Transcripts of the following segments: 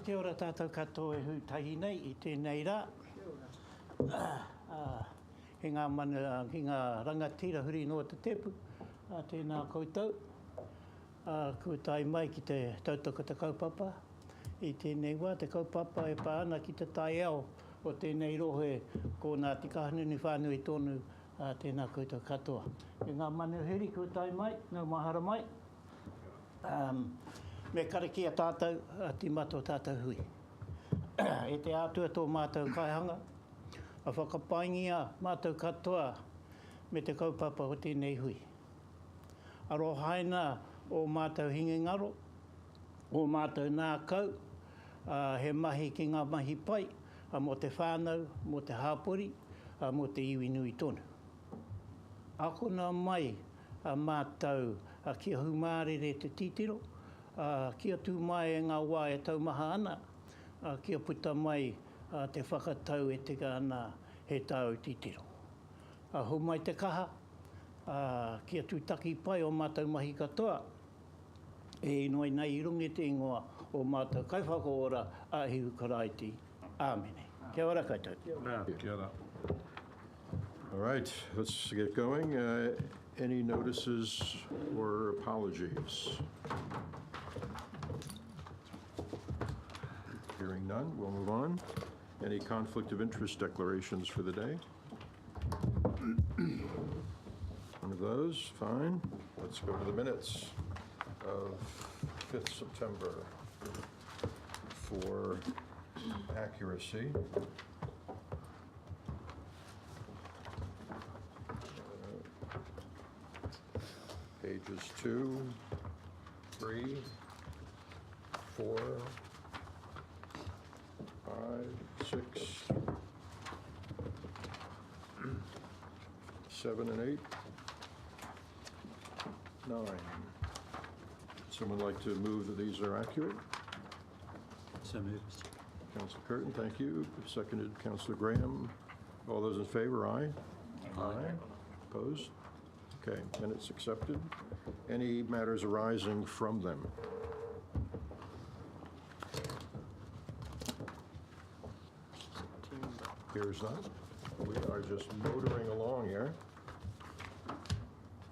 Kia ora tātou katoa e hūtahi nei I tēnei rā. He ngā rangatira huri noa te tepu, tēnā koutou. Kua tai mai ki te tautoko te kaupapa. I tēnei wā, te kaupapa e pāna ki te tai ao o tēnei rohe ko nā tikahanu whānui tonu tēnā koutou katoa. E ngā manuhiri kua tai mai, ngā mahara mai. Me kariki a tātou, ti mato tātou hui. E te ātua tō mātou kaihanga, a whakapaingia mātou katoa me te kaupapa o tēnei hui. Aro haina o mātou hingingaro, o mātou nākau, he mahi ki ngā mahi pai, mo te whānau, mo te hāpori, mo te iwi nui tonu. Ako nā mai mātou kia humārere te titiro, kia tū mai e ngā wā e taumaha ana, kia puta mai te whakatau e te ana he tāu titiro. Ho mai te kaha, kia tūtaki pai o mātou mahi katoa, e inoi nei I rungi te ingoa o mātou kaiwhakaora a hiu karaiti. Āmene. Kia ora koutou. Kia ora. All right, let's get going. Any notices or apologies? Hearing none, we'll move on. Any conflict of interest declarations for the day? One of those, fine. Let's go to the minutes of 5th September for accuracy. Pages 2, 3, 4, 5, 6, 7, and 8, 9. Someone like to move that these are accurate? So moved. Councillor Curtin, thank you. Seconded, Councillor Graham. All those in favor, aye? Aye. Opposed? Okay, minutes accepted. Any matters arising from them? Appears not. We are just motoring along here.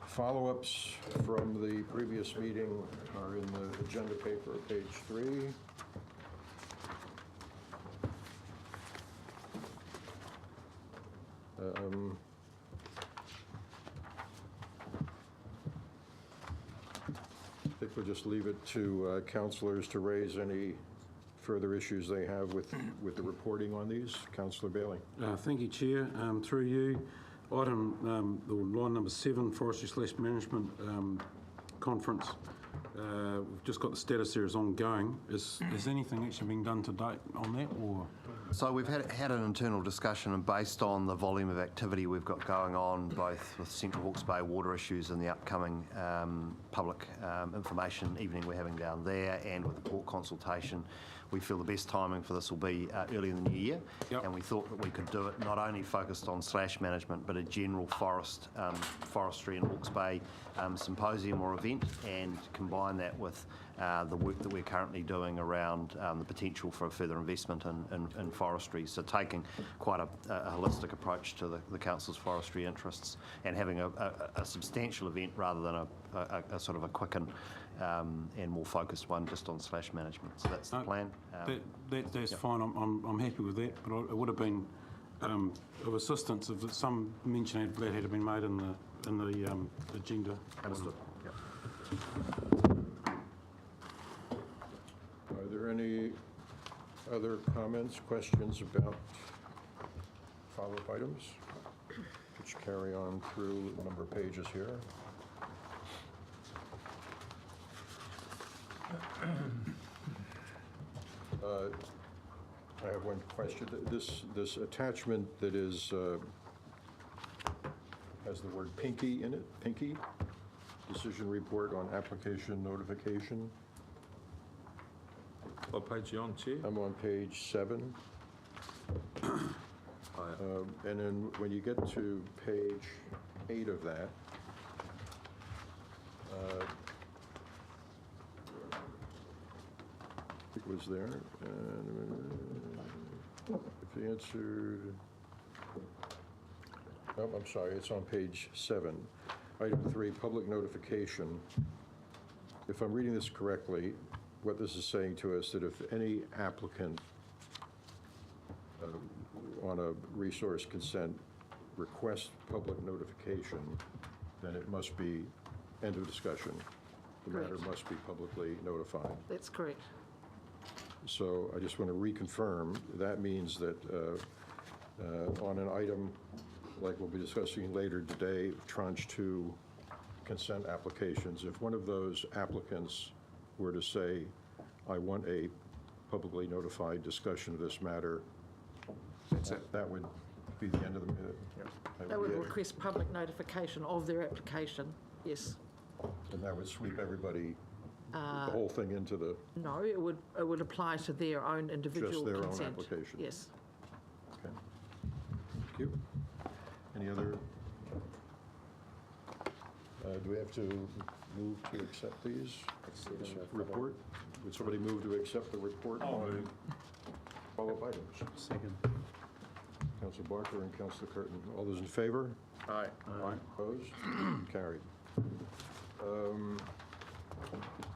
Follow-ups from the previous meeting are in the agenda paper, page 3. I think we'll just leave it to councillors to raise any further issues they have with the reporting on these. Councillor Bailey. Thank you, Chair. Through you, item line number 7, Forestry/Management Conference. We've just got the status there as ongoing. Is anything actually being done to date on that, or? So we've had an internal discussion, and based on the volume of activity we've got going on, both with Central Hawke's Bay water issues and the upcoming public information evening we're having down there, and with the port consultation, we feel the best timing for this will be early in the new year. Yep. And we thought that we could do it not only focused on slash management, but a general forestry and Hawke's Bay symposium or event, and combine that with the work that we're currently doing around the potential for further investment in forestry. So taking quite a holistic approach to the council's forestry interests, and having a substantial event rather than a sort of a quick and more focused one just on slash management. So that's the plan. That's yep. Fine. I'm happy with that, but it would have been of assistance if some mention of that had been made in the agenda. Understood. Yep. Are there any other comments, questions about follow-up items, which carry on through a number of pages here? I have one question. This attachment that is has the word pinky in it, pinky, decision report on application notification. What page are you on, Chair? I'm on page 7. And then when you get to page 8 of that, was there. If the answer, oh, I'm sorry, it's on page 7. Item 3, public notification. If I'm reading this correctly, what this is saying to us, that if any applicant on a resource consent requests public notification, then it must be end of discussion. The matter Correct. must be publicly notified. That's correct. So I just want to reconfirm, that means that on an item like we'll be discussing later today, tranche 2 consent applications, if one of those applicants were to say, I want a publicly notified discussion of this matter, that would be the end of the, They would request public notification of their application, yes. and that would sweep everybody, the whole thing into the, No, it would apply to their own individual their own consent. application. Yes. okay. Thank you. Any other? Do we have to move to accept these? This report? Would somebody move to accept the report on follow-up items? Second. Councillor Barker and Councillor Curtin. All those in favor? Aye. Opposed? Carried.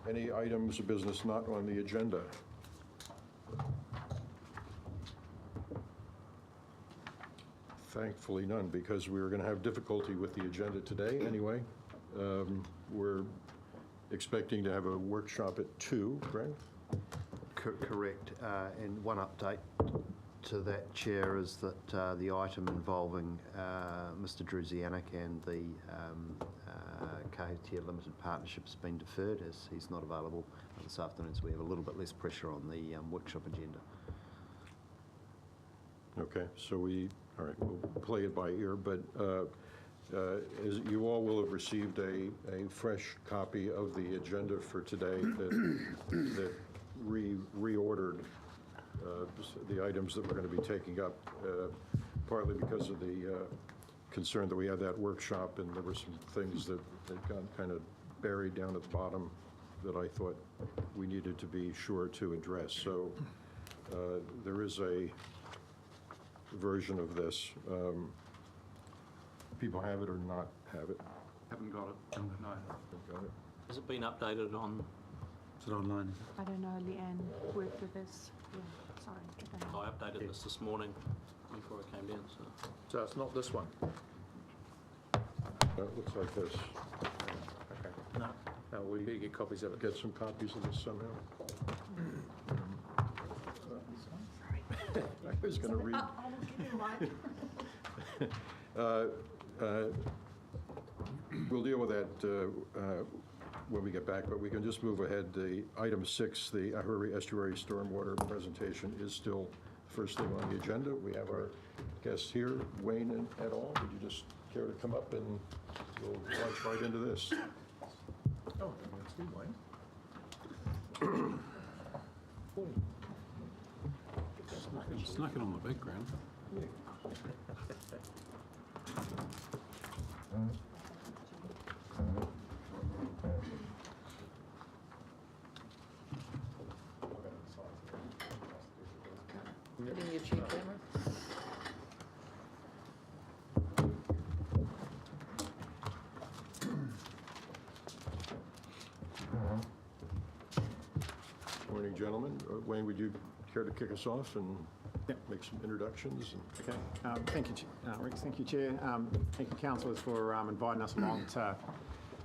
Any items of business not on the agenda? Thankfully none, because we were going to have difficulty with the agenda today anyway. We're expecting to have a workshop at 2, correct? Correct. And one update to that, Chair, is that the item involving Mr Druzianic and the Kahitia Limited Partnership has been deferred as he's not available this afternoon, so we have a little bit less pressure on the workshop agenda. Okay, so all right, we'll play it by ear, but as you all will have received a fresh copy of the agenda for today that reordered the items that we're going to be taking up, partly because of the concern that we had that workshop, and there were some things that got kind of buried down at the bottom that I thought we needed to be sure to address. So there is a version of this. People have it or not have it? Haven't got it. No. Got it? Has it been updated on? Is it online? I don't know, Leanne worked with this. Yeah, sorry. I don't know. I updated this morning before I came in, so. So it's not this one? That looks like this. Okay. No. No, we better get copies of it. Get some copies of this somehow. I was going to read. We'll deal with that when we get back, but we can just move ahead. The item 6, the Ahuriri Estuary Stormwater presentation, is still first thing on the agenda. We have our guests here, Wayne and et al. Would you just care to come up and we'll launch right into this? Oh, that's you, Wayne. Snuck it on the background. Put in your cheek camera. Morning, gentlemen. Wayne, would you care to kick us off and make some introductions? Okay, thank you, Rex. Thank you, Chair. Thank you, councillors, for inviting us along to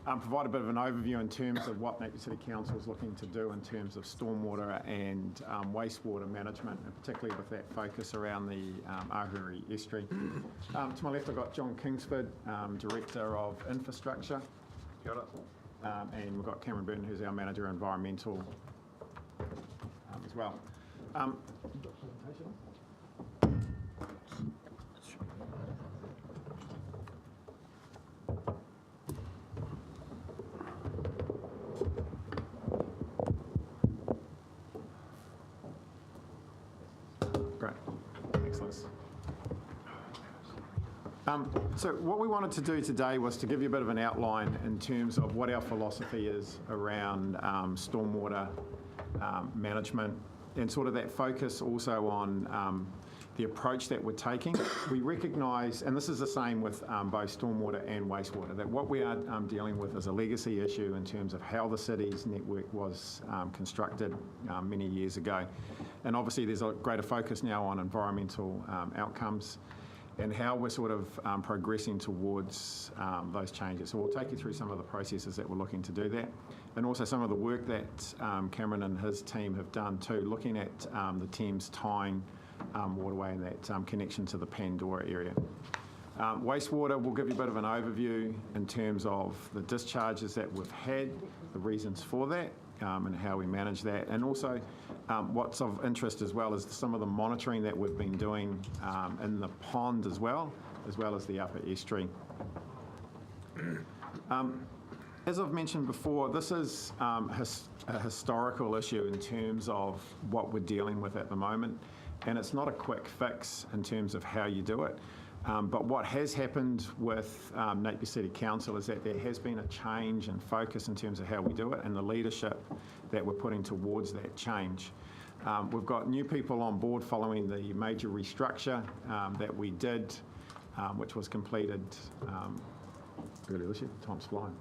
provide a bit of an overview in terms of what Napier City Council is looking to do in terms of stormwater and wastewater management, and particularly with that focus around the Ahuriri Estuary. To my left, I've got John Kingsford, Director of Infrastructure. Got it. And we've got Cameron Burton, who's our Manager of Environmental as well. Great. Excellent. So what we wanted to do today was to give you a bit of an outline in terms of what our philosophy is around stormwater management and sort of that focus also on the approach that we're taking. We recognise, and this is the same with both stormwater and wastewater, that what we are dealing with is a legacy issue in terms of how the city's network was constructed many years ago. And obviously there's a greater focus now on environmental outcomes and how we're sort of progressing towards those changes. So we'll take you through some of the processes that we're looking to do that, and also some of the work that Cameron and his team have done too, looking at the Thames Tyne waterway and that connection to the Pandora area. Wastewater, we'll give you a bit of an overview in terms of the discharges that we've had, the reasons for that, and how we manage that, and also what's of interest as well is some of the monitoring that we've been doing in the pond as well as the upper estuary. As I've mentioned before, this is a historical issue in terms of what we're dealing with at the moment, and it's not a quick fix in terms of how you do it. But what has happened with Napier City Council is that there has been a change in focus in terms of how we do it and the leadership that we're putting towards that change. We've got new people on board following the major restructure that we did, which was completed earlier this year. Time's flying.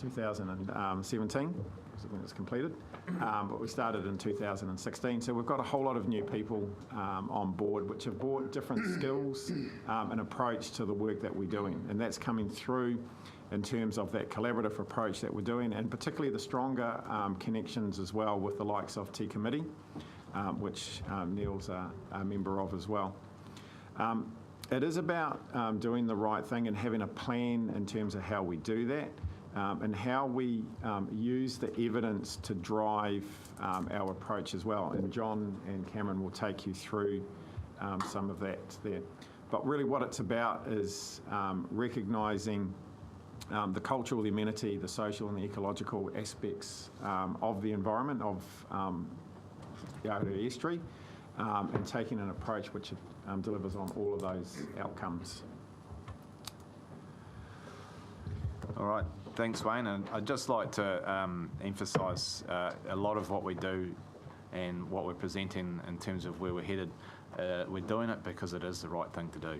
2017 was when it was completed, but we started in 2016. So we've got a whole lot of new people on board which have brought different skills and approach to the work that we're doing, and that's coming through in terms of that collaborative approach that we're doing, and particularly the stronger connections as well with the likes of T Committee, which Neil's a member of as well. It is about doing the right thing and having a plan in terms of how we do that, and how we use the evidence to drive our approach as well. And John and Cameron will take you through some of that there. But really what it's about is recognising the cultural, the amenity, the social and the ecological aspects of the environment of the Ahuriri Estuary, and taking an approach which delivers on all of those outcomes. All right, thanks Wayne, and I'd just like to emphasise a lot of what we do and what we're presenting in terms of where we're headed. We're doing it because it is the right thing to do.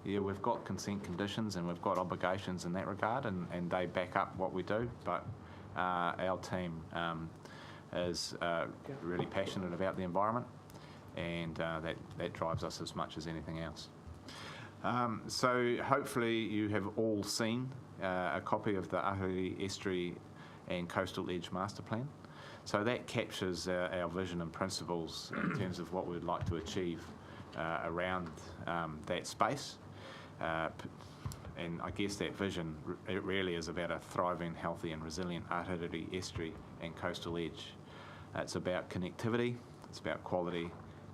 Yeah, we've got consent conditions and we've got obligations in that regard, and they back up what we do, but our team is really passionate about the environment, and that drives us as much as anything else. So hopefully you have all seen a copy of the Ahuriri Estuary and Coastal Edge Master Plan. So that captures our vision and principles in terms of what we'd like to achieve around that space. And I guess that vision, it really is about a thriving, healthy and resilient Ahuriri Estuary and Coastal Edge. It's about connectivity, it's about quality,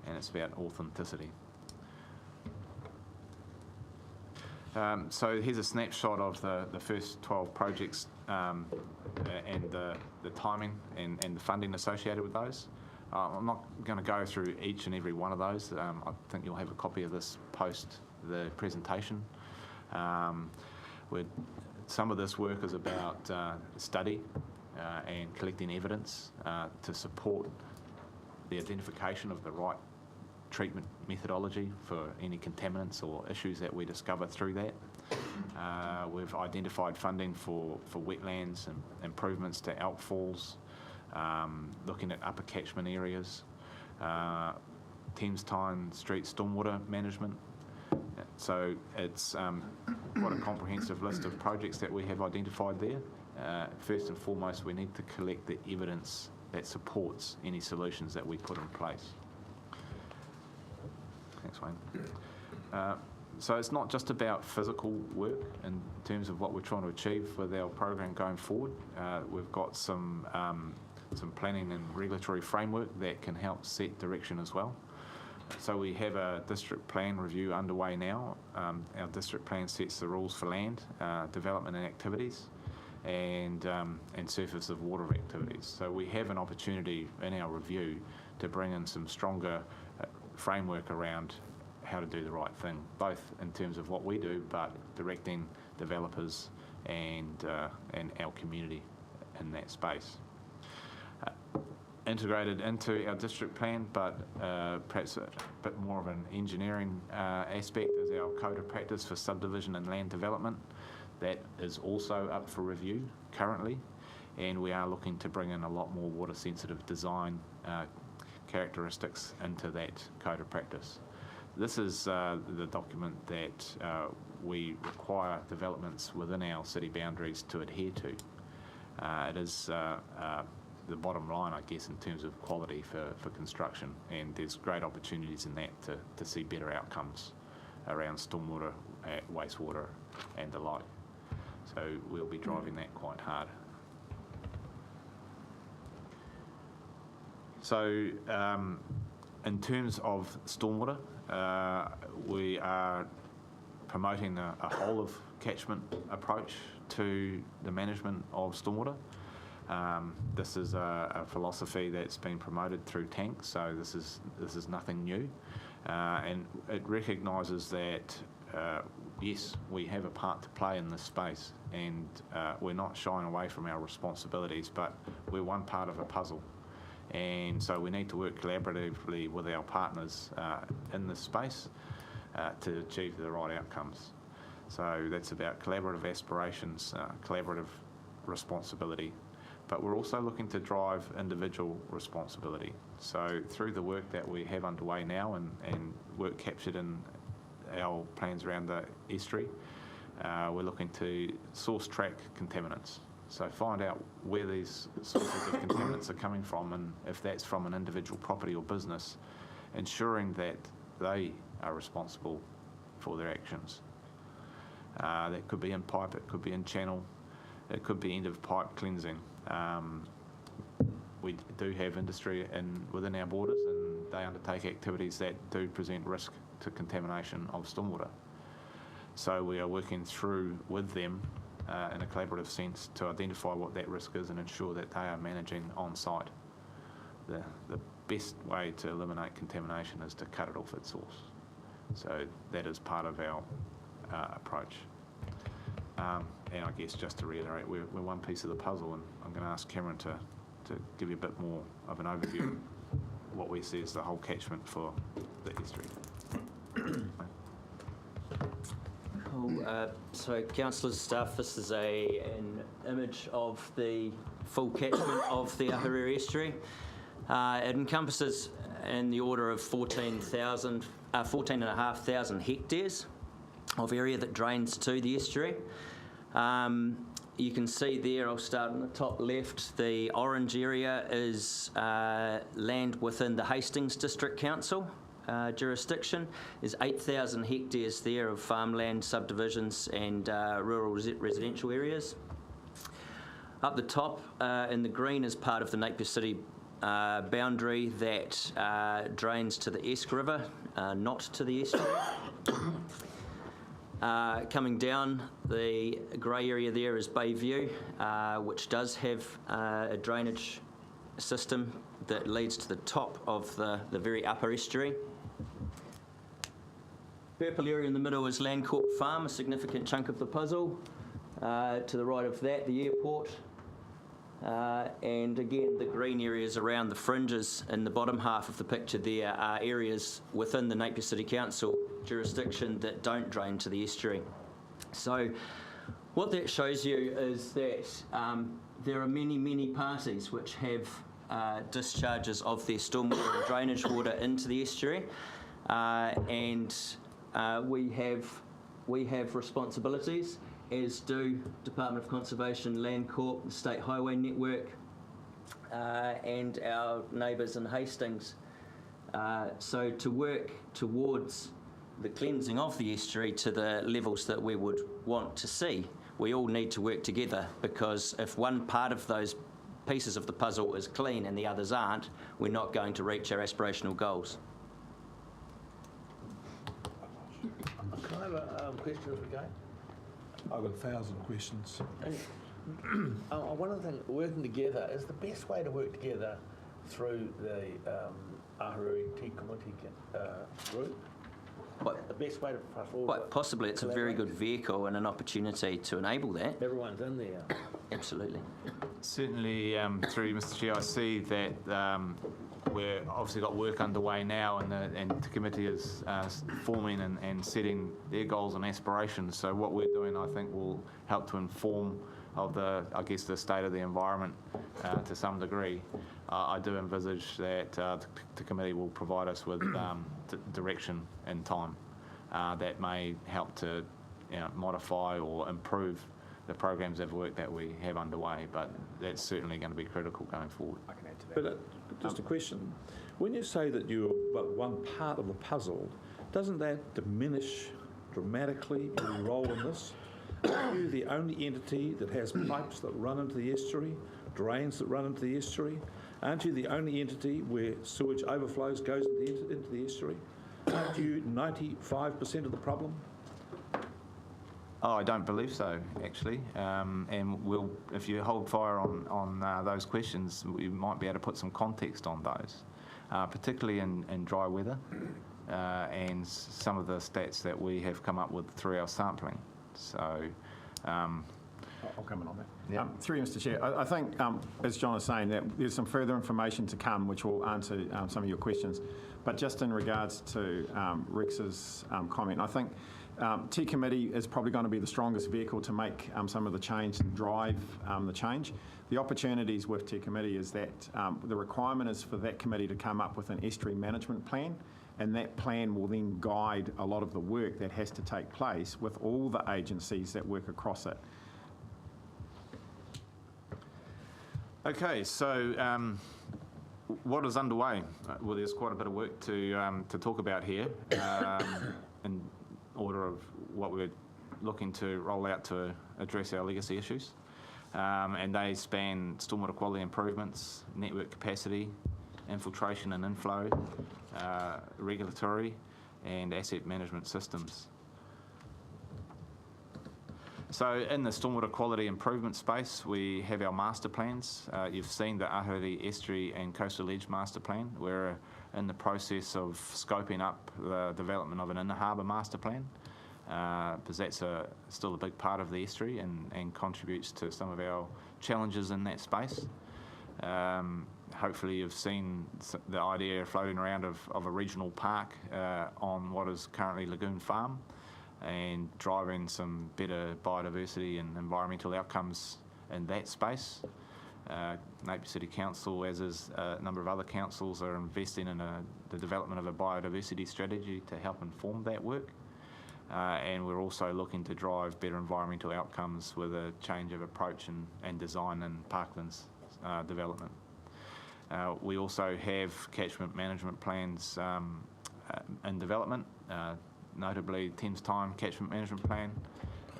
and it's about authenticity. So here's a snapshot of the first 12 projects and the timing and the funding associated with those. I'm not going to go through each and every one of those. I think you'll have a copy of this post the presentation. Some of this work is about study and collecting evidence to support the identification of the right treatment methodology for any contaminants or issues that we discover through that. We've identified funding for wetlands and improvements to outfalls, looking at upper catchment areas, Thames Tyne Street stormwater management. So it's quite a comprehensive list of projects that we have identified there. First and foremost, we need to collect the evidence that supports any solutions that we put in place. Thanks, Wayne. So it's not just about physical work in terms of what we're trying to achieve with our program going forward. We've got some planning and regulatory framework that can help set direction as well. So we have a district plan review underway now. Our district plan sets the rules for land development and activities, and surface of water activities. So we have an opportunity in our review to bring in some stronger framework around how to do the right thing, both in terms of what we do, but directing developers and our community in that space. integrated into our district plan, but perhaps a bit more of an engineering aspect is our code of practice for subdivision and land development. That is also up for review currently, and we are looking to bring in a lot more water sensitive design characteristics into that code of practice. This is the document that we require developments within our city boundaries to adhere to. It is the bottom line, I guess, in terms of quality for construction, and there's great opportunities in that to see better outcomes around stormwater, wastewater and the like. So we'll be driving that quite hard. So in terms of stormwater, we are promoting a whole of catchment approach to the management of stormwater. This is a philosophy that's been promoted through tanks, so this is nothing new, and it recognises that yes, we have a part to play in this space, and we're not shying away from our responsibilities, but we're one part of a puzzle, and so we need to work collaboratively with our partners in this space to achieve the right outcomes. So that's about collaborative aspirations, collaborative responsibility, but we're also looking to drive individual responsibility. So through the work that we have underway now and work captured in our plans around the estuary, we're looking to source track contaminants. So find out where these sources of contaminants are coming from, and if that's from an individual property or business, ensuring that they are responsible for their actions. That could be in pipe, it could be in channel, it could be end of pipe cleansing. We do have industry within our borders, and they undertake activities that do present risk to contamination of stormwater. So we are working through with them in a collaborative sense to identify what that risk is and ensure that they are managing on site. The best way to eliminate contamination is to cut it off its source. So that is part of our approach. And I guess just to reiterate, we're one piece of the puzzle, and I'm going to ask Cameron to give you a bit more of an overview of what we see as the whole catchment for the estuary. Cool. So, councillors, staff, this is an image of the full catchment of the Ahuriri estuary. It encompasses in the order of 14,500 hectares of area that drains to the estuary. You can see there, I'll start on the top left, the orange area is land within the Hastings District Council jurisdiction. There's 8,000 hectares there of farmland, subdivisions and rural residential areas. Up the top in the green is part of the Napier City boundary that drains to the Esk River, not to the estuary. Coming down, the grey area there is Bayview, which does have a drainage system that leads to the top of the very upper estuary. Purple area in the middle is Landcorp Farm, a significant chunk of the puzzle. To the right of that, the airport. And again, the green areas around the fringes in the bottom half of the picture there are areas within the Napier City Council jurisdiction that don't drain to the estuary. So what that shows you is that there are many parties which have discharges of their stormwater and drainage water into the estuary, and we have responsibilities, as do Department of Conservation, Landcorp, the State Highway Network, and our neighbours in Hastings. So to work towards the cleansing of the estuary to the levels that we would want to see, we all need to work together, because if one part of those pieces of the puzzle is clean and the others aren't, we're not going to reach our aspirational goals. Can I have a question as we go? I've got 1,000 questions. One of the things, working together, is the best way to work together through the Ahuriri Tea Committee group? The best way to pass forward. Quite possibly it's a very good vehicle and an opportunity to enable that. Everyone's in there. Absolutely. Certainly, through you, Mr Chair, I see that we're obviously got work underway now, and the committee is forming and setting their goals and aspirations. So what we're doing, I think, will help to inform of the state of the environment to some degree. I do envisage that the committee will provide us with direction and time that may help to modify or improve the programs of work that we have underway, but that's certainly going to be critical going forward. I can add to that. But just a question. When you say that you're but one part of the puzzle, doesn't that diminish dramatically your role in this? Are you the only entity that has pipes that run into the estuary, drains that run into the estuary? Aren't you the only entity where sewage overflows goes into the estuary? Aren't you 95% of the problem? Oh, I don't believe so, actually. And we'll, if you hold fire on those questions, we might be able to put some context on those, particularly in dry weather and some of the stats that we have come up with through our sampling. So, I'll come in on that. Yeah. Through you, Mr Chair, I think, as John is saying, that there's some further information to come which will answer some of your questions. But just in regards to Rex's comment, I think T Committee is probably going to be the strongest vehicle to make some of the change and drive the change. The opportunities with T Committee is that the requirement is for that committee to come up with an estuary management plan, and that plan will then guide a lot of the work that has to take place with all the agencies that work across it. okay, so what is underway? Well, there's quite a bit of work to talk about here in order of what we're looking to roll out to address our legacy issues. And they span stormwater quality improvements, network capacity, infiltration and inflow, regulatory and asset management systems. So in the stormwater quality improvement space, we have our master plans. You've seen the Ahuriri Estuary and Coastal Edge Master Plan. We're in the process of scoping up the development of an inner harbour master plan, because that's still a big part of the estuary and contributes to some of our challenges in that space. Hopefully you've seen the idea floating around of a regional park on what is currently Lagoon Farm, and driving some better biodiversity and environmental outcomes in that space. Napier City Council, as is a number of other councils, are investing in the development of a biodiversity strategy to help inform that work. And we're also looking to drive better environmental outcomes with a change of approach and design in parklands development. We also have catchment management plans in development, notably Thames Time Catchment Management Plan,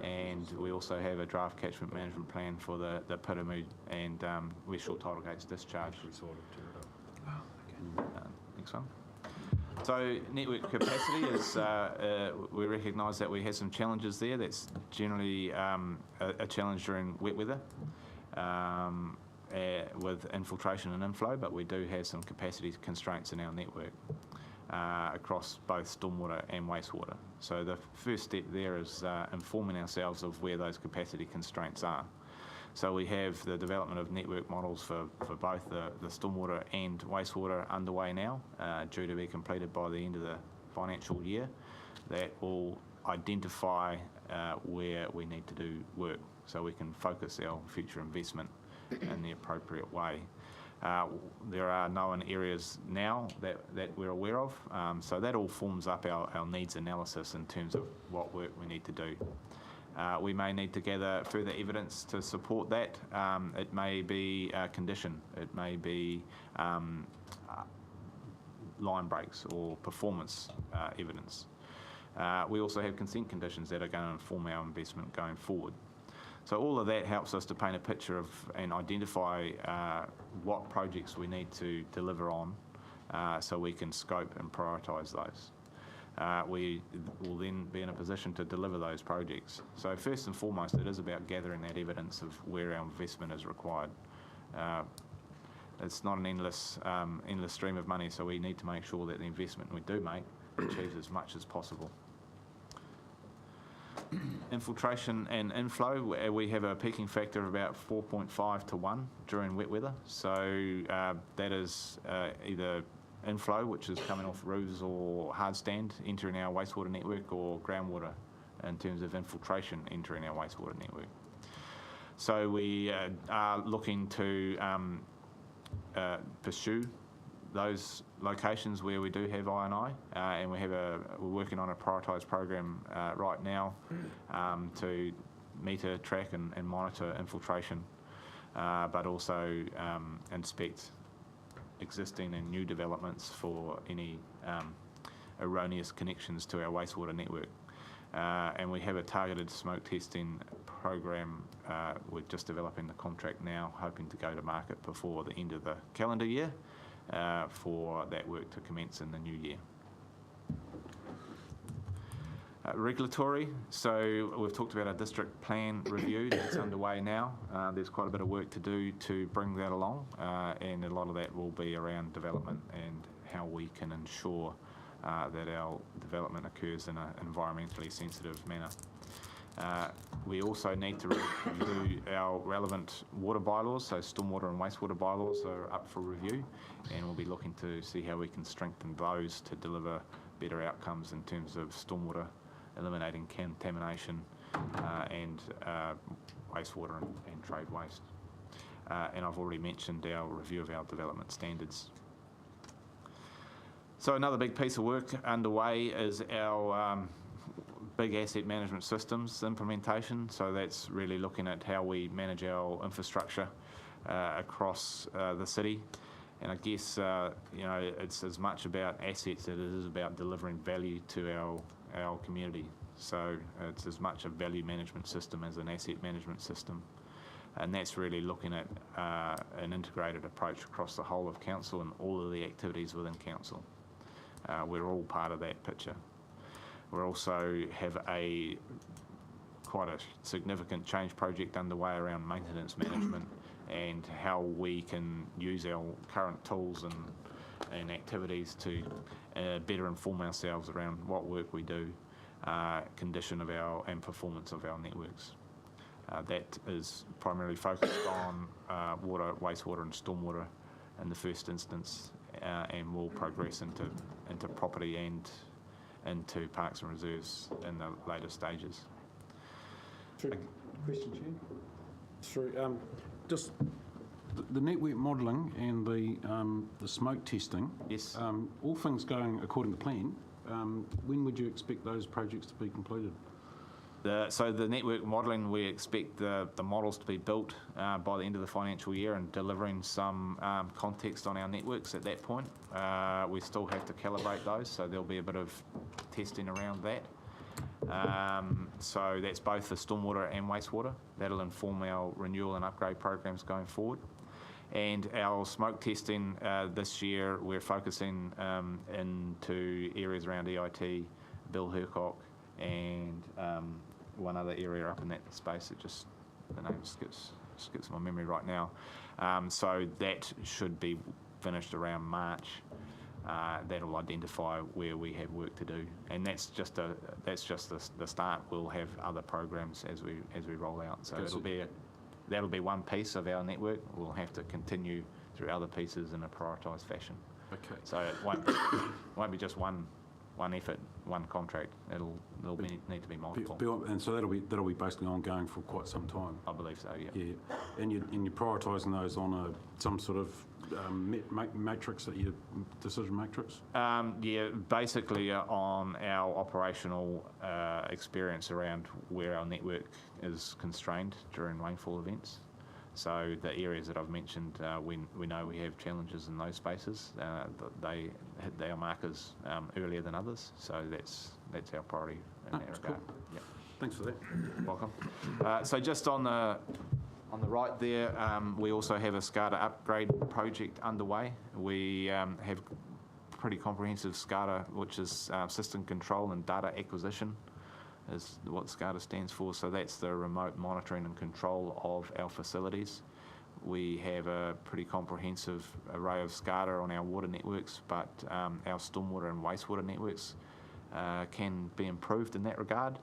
and we also have a draft catchment management plan for the Piramu and West Shore Tidal Gates discharge. Next one. So network capacity is, we recognise that we have some challenges there. That's generally a challenge during wet weather with infiltration and inflow, but we do have some capacity constraints in our network across both stormwater and wastewater. So the first step there is informing ourselves of where those capacity constraints are. So we have the development of network models for both the stormwater and wastewater underway now, due to be completed by the end of the financial year. That will identify where we need to do work so we can focus our future investment in the appropriate way. There are known areas now that we're aware of, so that all forms up our needs analysis in terms of what work we need to do. We may need to gather further evidence to support that. It may be a condition, it may be line breaks or performance evidence. We also have consent conditions that are going to inform our investment going forward. So all of that helps us to paint a picture of and identify what projects we need to deliver on so we can scope and prioritise those. We will then be in a position to deliver those projects. So first and foremost, it is about gathering that evidence of where our investment is required. It's not an endless stream of money, so we need to make sure that the investment we do make achieves as much as possible. Infiltration and inflow, we have a peaking factor of about 4.5 to 1 during wet weather. So that is either inflow, which is coming off roofs or hard stand, entering our wastewater network, or groundwater in terms of infiltration entering our wastewater network. So we are looking to pursue those locations where we do have I&I, and we're working on a prioritised program right now to meter, track and monitor infiltration, but also inspect existing and new developments for any erroneous connections to our wastewater network. And we have a targeted smoke testing program. We're just developing the contract now, hoping to go to market before the end of the calendar year for that work to commence in the new year. Regulatory, so we've talked about our district plan review that's underway now. There's quite a bit of work to do to bring that along, and a lot of that will be around development and how we can ensure that our development occurs in an environmentally sensitive manner. We also need to review our relevant water bylaws, so stormwater and wastewater bylaws are up for review, and we'll be looking to see how we can strengthen those to deliver better outcomes in terms of stormwater, eliminating contamination and wastewater and trade waste. And I've already mentioned our review of our development standards. So another big piece of work underway is our big asset management systems implementation. So that's really looking at how we manage our infrastructure across the city. And I guess, you know, it's as much about assets as it is about delivering value to our community. So it's as much a value management system as an asset management system. And that's really looking at an integrated approach across the whole of council and all of the activities within council. We're all part of that picture. We also have quite a significant change project underway around maintenance management and how we can use our current tools and activities to better inform ourselves around what work we do, condition of and performance of our networks. That is primarily focused on water, wastewater and stormwater in the first instance, and will progress into property and into parks and reserves in the later stages. Question, Chair? Sorry, just the network modelling and the smoke testing. Yes. All things going according to plan. When would you expect those projects to be completed? So the network modelling, we expect the models to be built by the end of the financial year and delivering some context on our networks at that point. We still have to calibrate those, so there'll be a bit of testing around that. So that's both the stormwater and wastewater. That'll inform our renewal and upgrade programs going forward. And our smoke testing this year, we're focusing into areas around EIT, Bill Hercock, and one other area up in that space. The name skips my memory right now. So that should be finished around March. That'll identify where we have work to do, and that's just the start. We'll have other programs as we roll out. So that'll be one piece of our network. We'll have to continue through other pieces in a prioritised fashion. Okay. So it won't be just one effort, one contract. There'll need to be multiple. And so that'll be basically ongoing for quite some time. I believe so. Yeah. Yeah. And you're prioritising those on some sort of matrix decision matrix. Yeah, basically on our operational experience around where our network is constrained during rainfall events. So the areas that I've mentioned, we know we have challenges in those spaces. They hit their markers earlier than others, so that's our priority in that regard. Cool. Yep. Thanks for that. Welcome. So just on the right there, we also have a SCADA upgrade project underway. We have pretty comprehensive SCADA, which is system control and data acquisition, is what SCADA stands for. So that's the remote monitoring and control of our facilities. We have a pretty comprehensive array of SCADA on our water networks, but our stormwater and wastewater networks can be improved in that regard.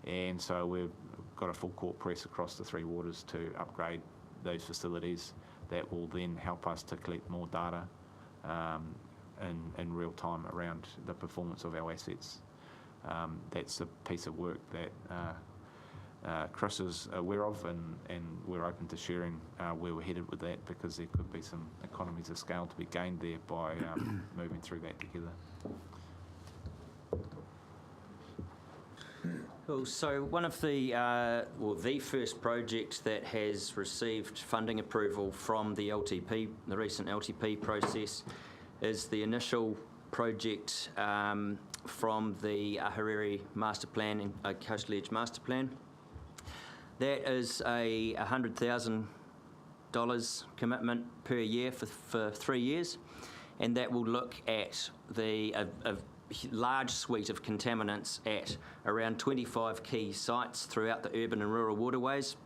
And so we've got a full court press across the three waters to upgrade those facilities that will then help us to collect more data in real time around the performance of our assets. That's a piece of work that Chris is aware of, and we're open to sharing where we're headed with that, because there could be some economies of scale to be gained there by moving through that together. Cool. So one of the first project that has received funding approval from the LTP, the recent LTP process, is the initial project from the Ahuriri Master Plan, Coastal Edge Master Plan. That is a $100,000 commitment per year for 3 years, and that will look at a large suite of contaminants at around 25 key sites throughout the urban and rural waterways,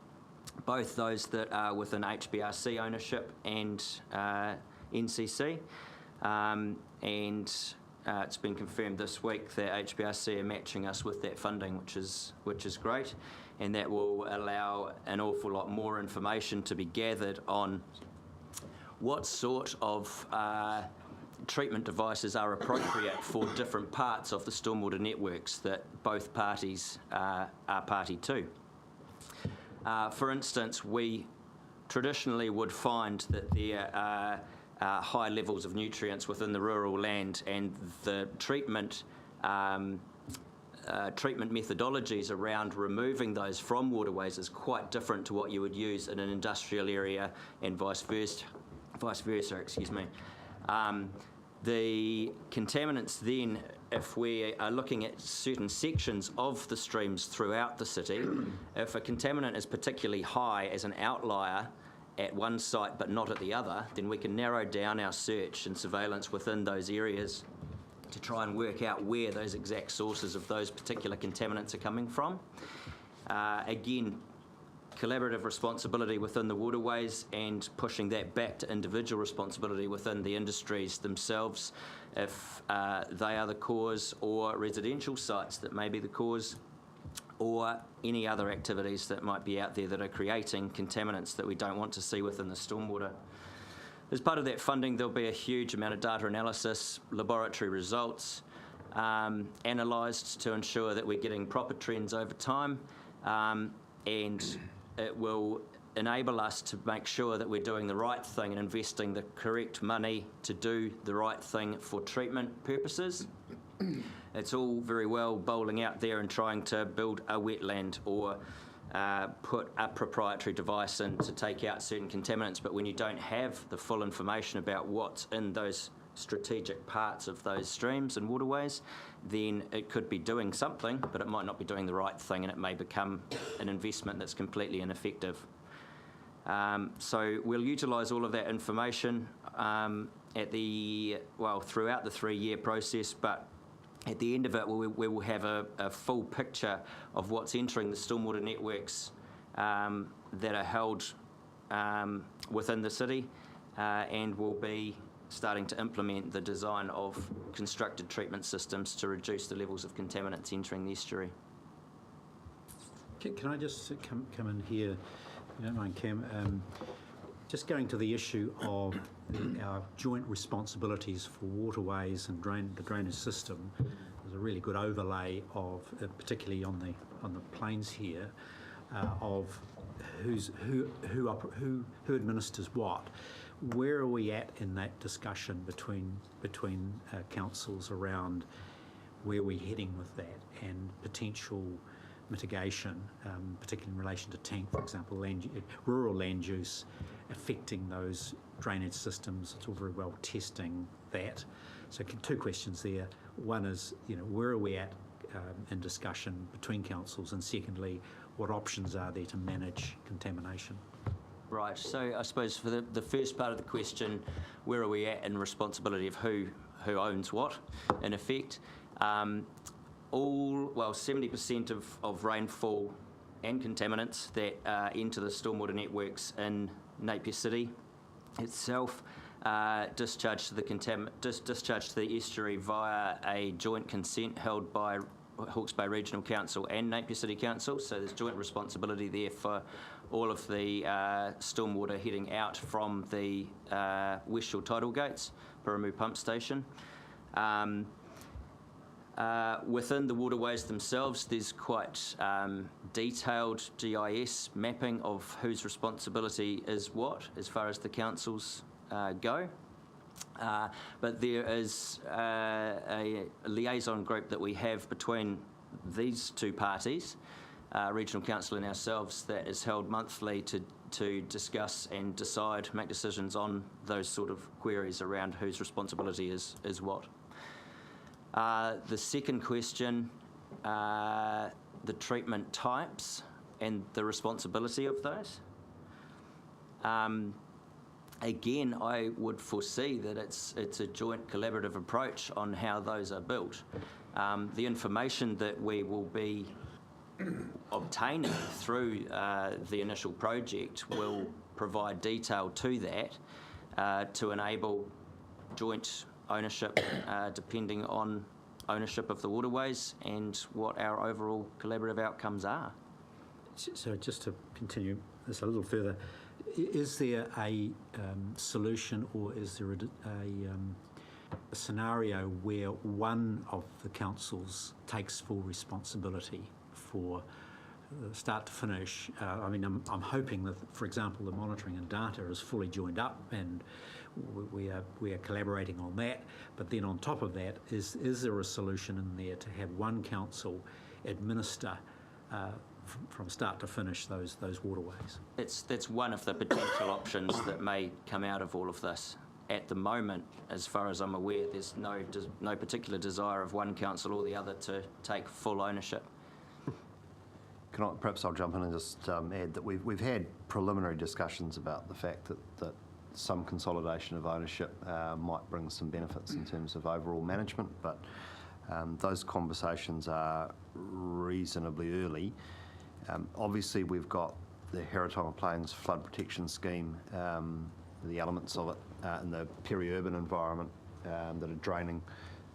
both those that are within HBRC ownership and NCC. It's been confirmed this week that HBRC are matching us with that funding, which is great, and that will allow an awful lot more information to be gathered on what sort of treatment devices are appropriate for different parts of the stormwater networks that both parties are party to. For instance, we traditionally would find that there are high levels of nutrients within the rural land, and the treatment methodologies around removing those from waterways is quite different to what you would use in an industrial area, and vice versa. The contaminants then, if we are looking at certain sections of the streams throughout the city, if a contaminant is particularly high as an outlier at one site but not at the other, then we can narrow down our search and surveillance within those areas to try and work out where those exact sources of those particular contaminants are coming from. Again, collaborative responsibility within the waterways and pushing that back to individual responsibility within the industries themselves, if they are the cause, or residential sites that may be the cause, or any other activities that might be out there that are creating contaminants that we don't want to see within the stormwater. As part of that funding, there'll be a huge amount of data analysis, laboratory results analysed to ensure that we're getting proper trends over time, and it will enable us to make sure that we're doing the right thing and investing the correct money to do the right thing for treatment purposes. It's all very well bowling out there and trying to build a wetland or put a proprietary device in to take out certain contaminants, but when you don't have the full information about what's in those strategic parts of those streams and waterways, then it could be doing something, but it might not be doing the right thing, and it may become an investment that's completely ineffective. So we'll utilise all of that information throughout the 3-year process, but at the end of it, we will have a full picture of what's entering the stormwater networks that are held within the city, and will be starting to implement the design of constructed treatment systems to reduce the levels of contaminants entering the estuary. Can I just come in here, if you don't mind, Cam? Just going to the issue of our joint responsibilities for waterways and the drainage system. There's a really good overlay of, particularly on the plains here, of who administers what. Where are we at in that discussion between councils around where we're heading with that and potential mitigation, particularly in relation to tank, for example, rural land use affecting those drainage systems? It's all very well testing that. So 2 questions there. One is, where are we at in discussion between councils, and secondly, what options are there to manage contamination? Right, so I suppose for the first part of the question, where are we at in responsibility of who owns what, in effect? 70% of rainfall and contaminants that enter the stormwater networks in Napier City itself, discharge to the estuary via a joint consent held by Hawke's Bay Regional Council and Napier City Council. So there's joint responsibility there for all of the stormwater heading out from the West Shore tidal gates, Paramu Pump Station. Within the waterways themselves, there's quite detailed GIS mapping of whose responsibility is what as far as the councils go. But there is a liaison group that we have between these two parties, Regional Council and ourselves, that is held monthly to discuss and decide, make decisions on those sort of queries around whose responsibility is what. The second question, the treatment types and the responsibility of those. Again, I would foresee that it's a joint collaborative approach on how those are built. The information that we will be obtaining through the initial project will provide detail to that to enable joint ownership depending on ownership of the waterways and what our overall collaborative outcomes are. So just to continue this a little further, is there a solution, or is there a scenario where one of the councils takes full responsibility for start to finish? I mean, I'm hoping that, for example, the monitoring and data is fully joined up, and we are collaborating on that. But then on top of that, is there a solution in there to have one council administer from start to finish those waterways? That's one of the potential options that may come out of all of this. At the moment, as far as I'm aware, there's no particular desire of one council or the other to take full ownership. Perhaps I'll jump in and just add that we've had preliminary discussions about the fact that some consolidation of ownership might bring some benefits in terms of overall management, but those conversations are reasonably early. Obviously, we've got the Heretaunga Plains Flood Protection Scheme, the elements of it in the peri-urban environment that are draining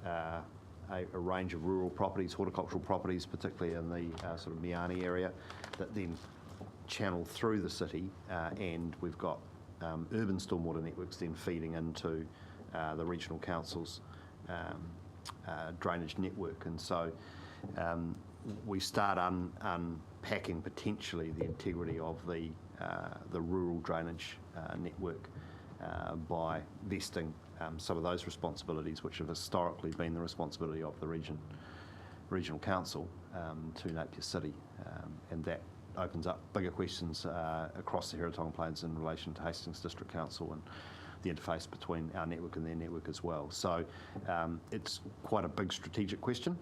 a range of rural properties, horticultural properties, particularly in the sort of Miani area, that then channel through the city, and we've got urban stormwater networks then feeding into the regional council's drainage network. And so we start unpacking potentially the integrity of the rural drainage network by vesting some of those responsibilities, which have historically been the responsibility of the regional council, to Napier City, and that opens up bigger questions across the Heretaunga Plains in relation to Hastings District Council and the interface between our network and their network as well. So it's quite a big strategic question.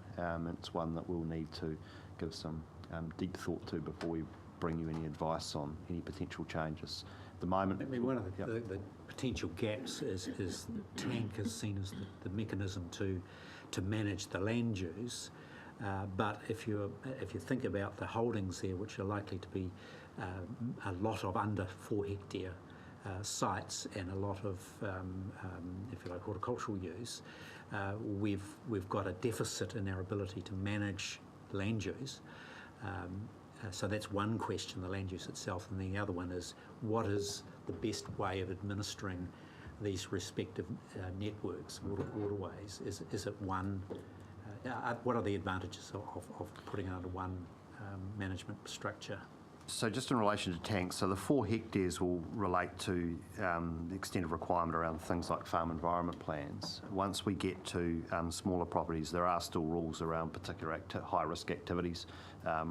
It's one that we'll need to give some deep thought to before we bring you any advice on any potential changes. At the moment, I mean, one of the potential gaps is TANC is seen as the mechanism to manage the land use. But if you think about the holdings there, which are likely to be a lot of under 4 hectare sites and a lot of, if you like, horticultural use, we've got a deficit in our ability to manage land use. So that's one question, the land use itself, and the other one is what is the best way of administering these respective networks, waterways? Is it one? What are the advantages of putting it under one management structure? So just in relation to tanks, so the 4 hectares will relate to the extent of requirement around things like farm environment plans. Once we get to smaller properties, there are still rules around particular high-risk activities.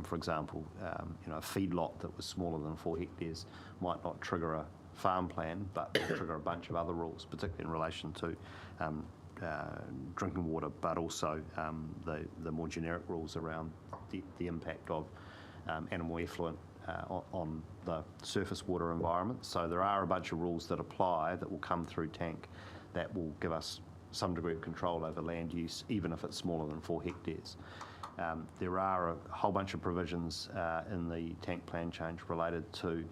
For example, a feedlot that was smaller than 4 hectares might not trigger a farm plan, but will trigger a bunch of other rules, particularly in relation to drinking water, but also the more generic rules around the impact of animal effluent on the surface water environment. So there are a bunch of rules that apply that will come through TANC that will give us some degree of control over land use, even if it's smaller than 4 hectares. There are a whole bunch of provisions in the TANC plan change related to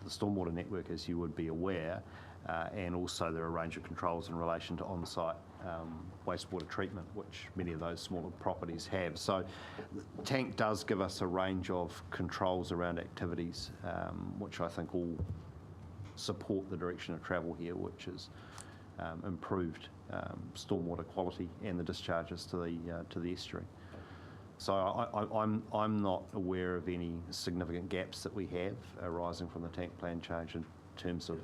stormwater network, as you would be aware, and also there are a range of controls in relation to on-site wastewater treatment, which many of those smaller properties have. So the tank does give us a range of controls around activities, which I think all support the direction of travel here, which is improved stormwater quality and the discharges to the estuary. So I'm not aware of any significant gaps that we have arising from the tank plan change in terms of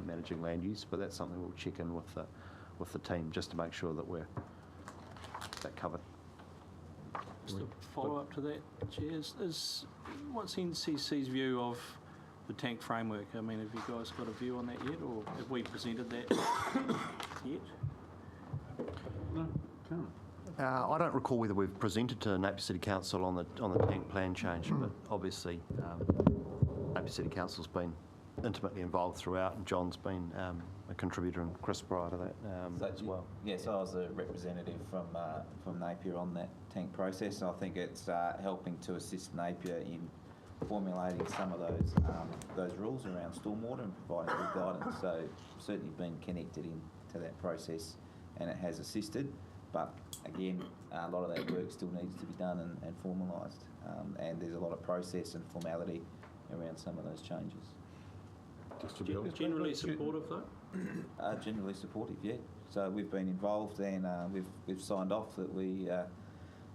managing land use, but that's something we'll check in with the team just to make sure that we're covered. Just a follow-up to that, Chair, what's NCC's view of the tank framework? I mean, have you guys got a view on that yet, or have we presented that yet? No, can't. I don't recall whether we've presented to Napier City Council on the tank plan change, but obviously Napier City Council's been intimately involved throughout, and John's been a contributor, and Chris prior to that as well. Yes, I was a representative from Napier on that tank process, and I think it's helping to assist Napier in formulating some of those rules around stormwater and providing good guidance. So certainly been connected into that process, and it has assisted. But again, a lot of that work still needs to be done and formalised, and there's a lot of process and formality around some of those changes. Generally supportive, though? Generally supportive, yeah. So we've been involved, and we've signed off that we,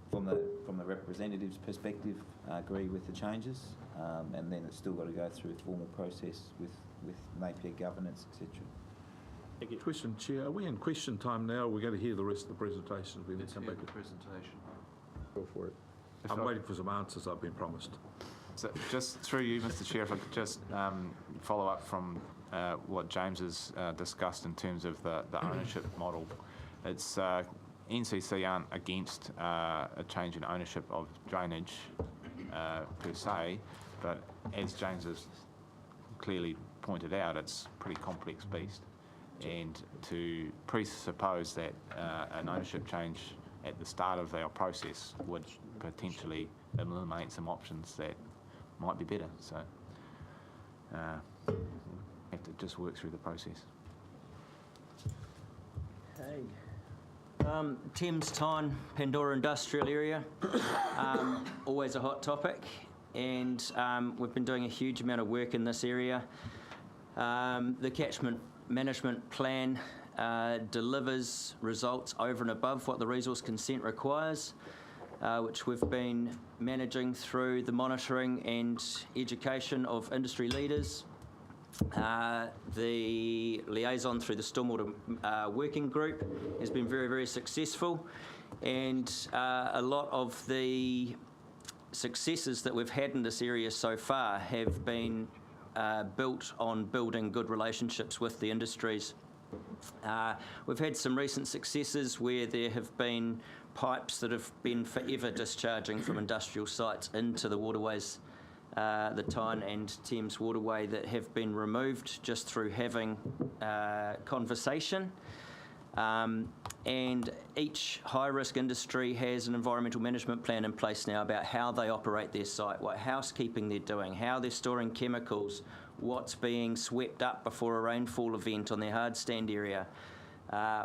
from the representatives' perspective, agree with the changes, and then it's still got to go through a formal process with Napier governance, etc. Thank you. Question, Chair. Are we in question time now? We're going to hear the rest of the presentation. Let's hear the presentation. Go for it. I'm waiting for some answers I've been promised. So just through you, Mr. Chair, if I could just follow up from what James has discussed in terms of the ownership model. It's NCC aren't against a change in ownership of drainage per se, but as James has clearly pointed out, it's a pretty complex beast. And to presuppose that an ownership change at the start of our process would potentially eliminate some options that might be better. So have to just work through the process. Okay. Thames Tyne, Pandora Industrial Area, always a hot topic, and we've been doing a huge amount of work in this area. The catchment management plan delivers results over and above what the resource consent requires, which we've been managing through the monitoring and education of industry leaders, the liaison through the Stormwater Working Group has been very, very successful, and a lot of the successes that we've had in this area so far have been built on building good relationships with the industries. We've had some recent successes where there have been pipes that have been forever discharging from industrial sites into the waterways, the Tyne and Thames waterway, that have been removed just through having conversation. And each high-risk industry has an environmental management plan in place now about how they operate their site, what housekeeping they're doing, how they're storing chemicals, what's being swept up before a rainfall event on their hard stand area,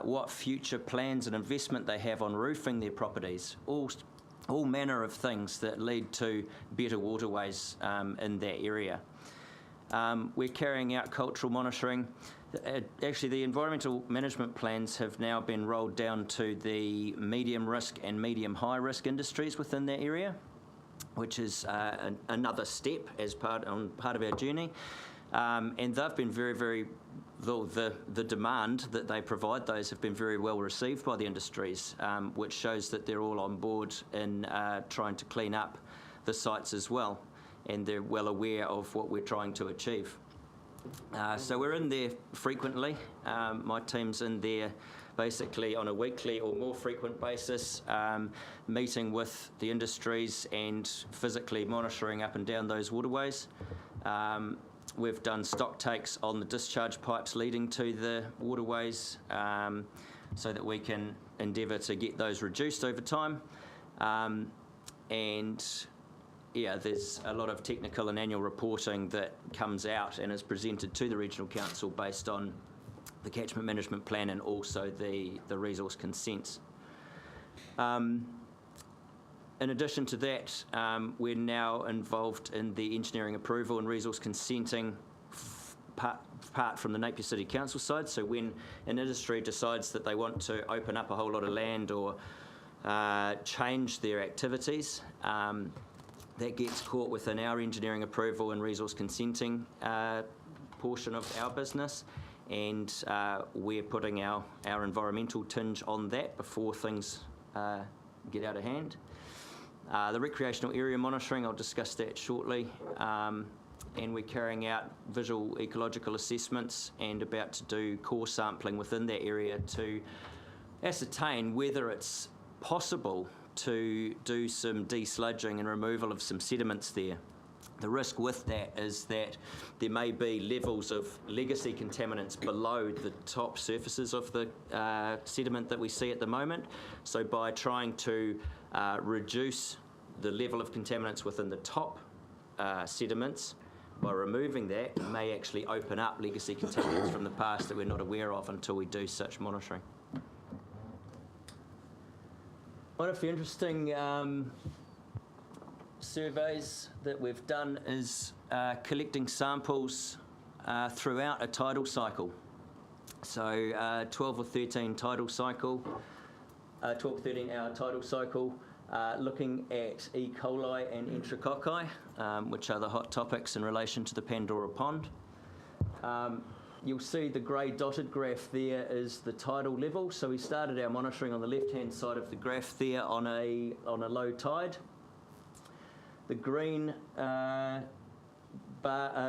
what future plans and investment they have on roofing their properties, all manner of things that lead to better waterways in that area. We're carrying out cultural monitoring. Actually, the environmental management plans have now been rolled down to the medium risk and medium high risk industries within that area, which is another step as part of our journey. And they've been very, the demand that they provide, those have been very well received by the industries, which shows that they're all on board in trying to clean up the sites as well, and they're well aware of what we're trying to achieve. So we're in there frequently. My team's in there basically on a weekly or more frequent basis, meeting with the industries and physically monitoring up and down those waterways. We've done stock takes on the discharge pipes leading to the waterways, so that we can endeavour to get those reduced over time. And there's a lot of technical and annual reporting that comes out and is presented to the Regional Council based on the catchment management plan and also the resource consents. In addition to that, we're now involved in the engineering approval and resource consenting part from the Napier City Council side. So when an industry decides that they want to open up a whole lot of land or change their activities, that gets caught within our engineering approval and resource consenting portion of our business, and we're putting our environmental tinge on that before things get out of hand. The recreational area monitoring, I'll discuss that shortly, and we're carrying out visual ecological assessments and about to do core sampling within that area to ascertain whether it's possible to do some desludging and removal of some sediments there. The risk with that is that there may be levels of legacy contaminants below the top surfaces of the sediment that we see at the moment. So by trying to reduce the level of contaminants within the top sediments, by removing that, it may actually open up legacy contaminants from the past that we're not aware of until we do such monitoring. One of the interesting surveys that we've done is collecting samples throughout a tidal cycle. So 12 or 13 tidal cycle, 12 or 13 hour tidal cycle, looking at E. coli and enterococci, which are the hot topics in relation to the Pandora Pond. You'll see the grey dotted graph there is the tidal level. So we started our monitoring on the left-hand side of the graph there on a low tide. The green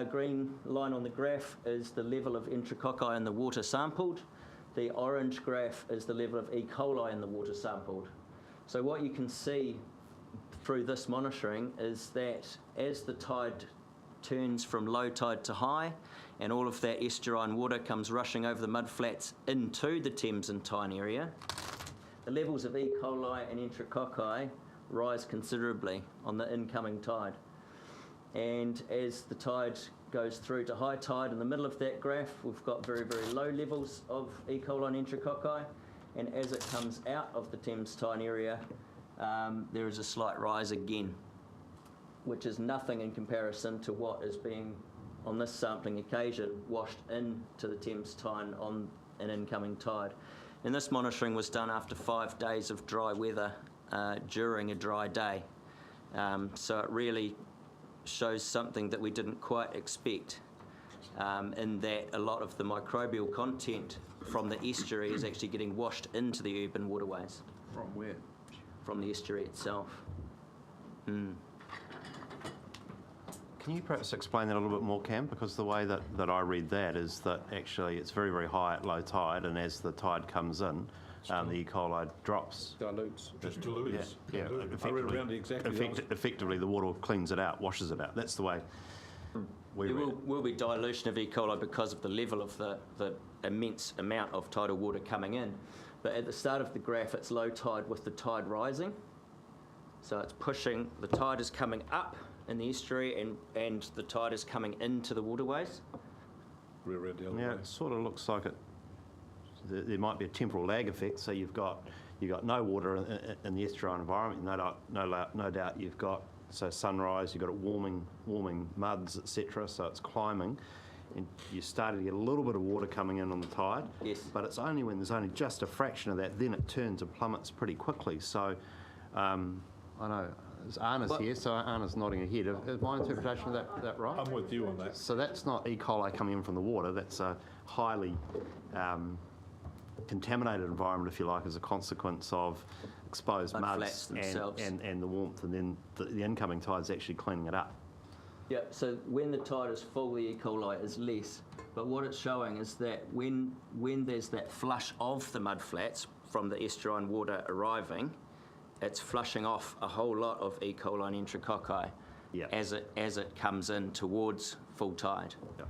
green line on the graph is the level of enterococci in the water sampled. The orange graph is the level of E. coli in the water sampled. So what you can see through this monitoring is that as the tide turns from low tide to high and all of that estuarine water comes rushing over the mudflats into the Thames and Tyne area, the levels of E. coli and enterococci rise considerably on the incoming tide. And as the tide goes through to high tide in the middle of that graph, we've got very, very low levels of E. coli and enterococci. And as it comes out of the Thames Tyne area, there is a slight rise again, which is nothing in comparison to what is being, on this sampling occasion, washed into the Thames Tyne on an incoming tide. And this monitoring was done after 5 days of dry weather during a dry day. So it really shows something that we didn't quite expect, in that a lot of the microbial content from the estuary is actually getting washed into the urban waterways. From where? From the estuary itself. Can you perhaps explain that a little bit more, Cam? Because the way that I read that is that actually it's very, very high at low tide, and as the tide comes in, the E. coli drops. Dilutes. Just dilutes. Yeah, I read around exactly. Effectively, the water cleans it out, washes it out. That's the way we There read it. will be dilution of E. coli because of the level of the immense amount of tidal water coming in. But at the start of the graph, it's low tide with the tide rising. So it's pushing, the tide is coming up in the estuary and the tide is coming into the waterways. Rear-end the other way. It sort of looks like there might be a temporal lag effect. So you've got no water in the estuarine environment. No doubt you've got, so sunrise, you've got it warming muds, etc. So it's climbing. And you started to get a little bit of water coming in on the tide. Yes. But it's only when there's only just a fraction of that, then it turns and plummets pretty quickly. So I know Anna's here, so Anna's nodding her head. Is my interpretation of that right? I'm with you on that. So that's not E. coli coming in from the water. That's a highly contaminated environment, if you like, as a consequence of exposed muds and the warmth, and then the incoming tide's actually cleaning it up. Yeah, so when the tide is full, the E. coli is less. But what it's showing is that when there's that flush of the mudflats from the estuarine water arriving, it's flushing off a whole lot of E. coli and enterococci as it comes in towards full tide. Yeah.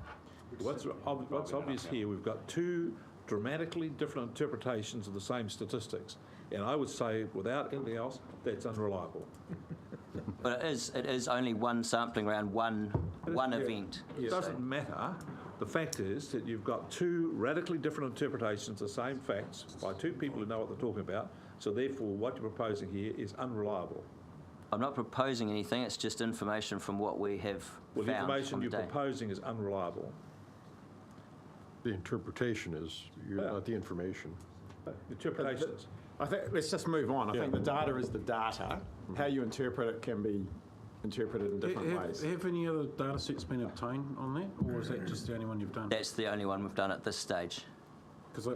What's obvious here, we've got two dramatically different interpretations of the same statistics. And I would say, without anything else, that's unreliable. But it is only one sampling round, one event. It doesn't matter. The fact is that you've got two radically different interpretations of the same facts by two people who know what they're talking about. So therefore, what you're proposing here is unreliable. I'm not proposing anything, it's just information from what we have Well, the found information on the you're day. proposing is unreliable. The interpretation is, not the information. Interpretations. I think, let's just move on. I think the data is the data. How you interpret it can be interpreted in different ways. Have any other data sets been obtained on that, or is that just the only one you've done? That's the only one we've done at this stage. Because I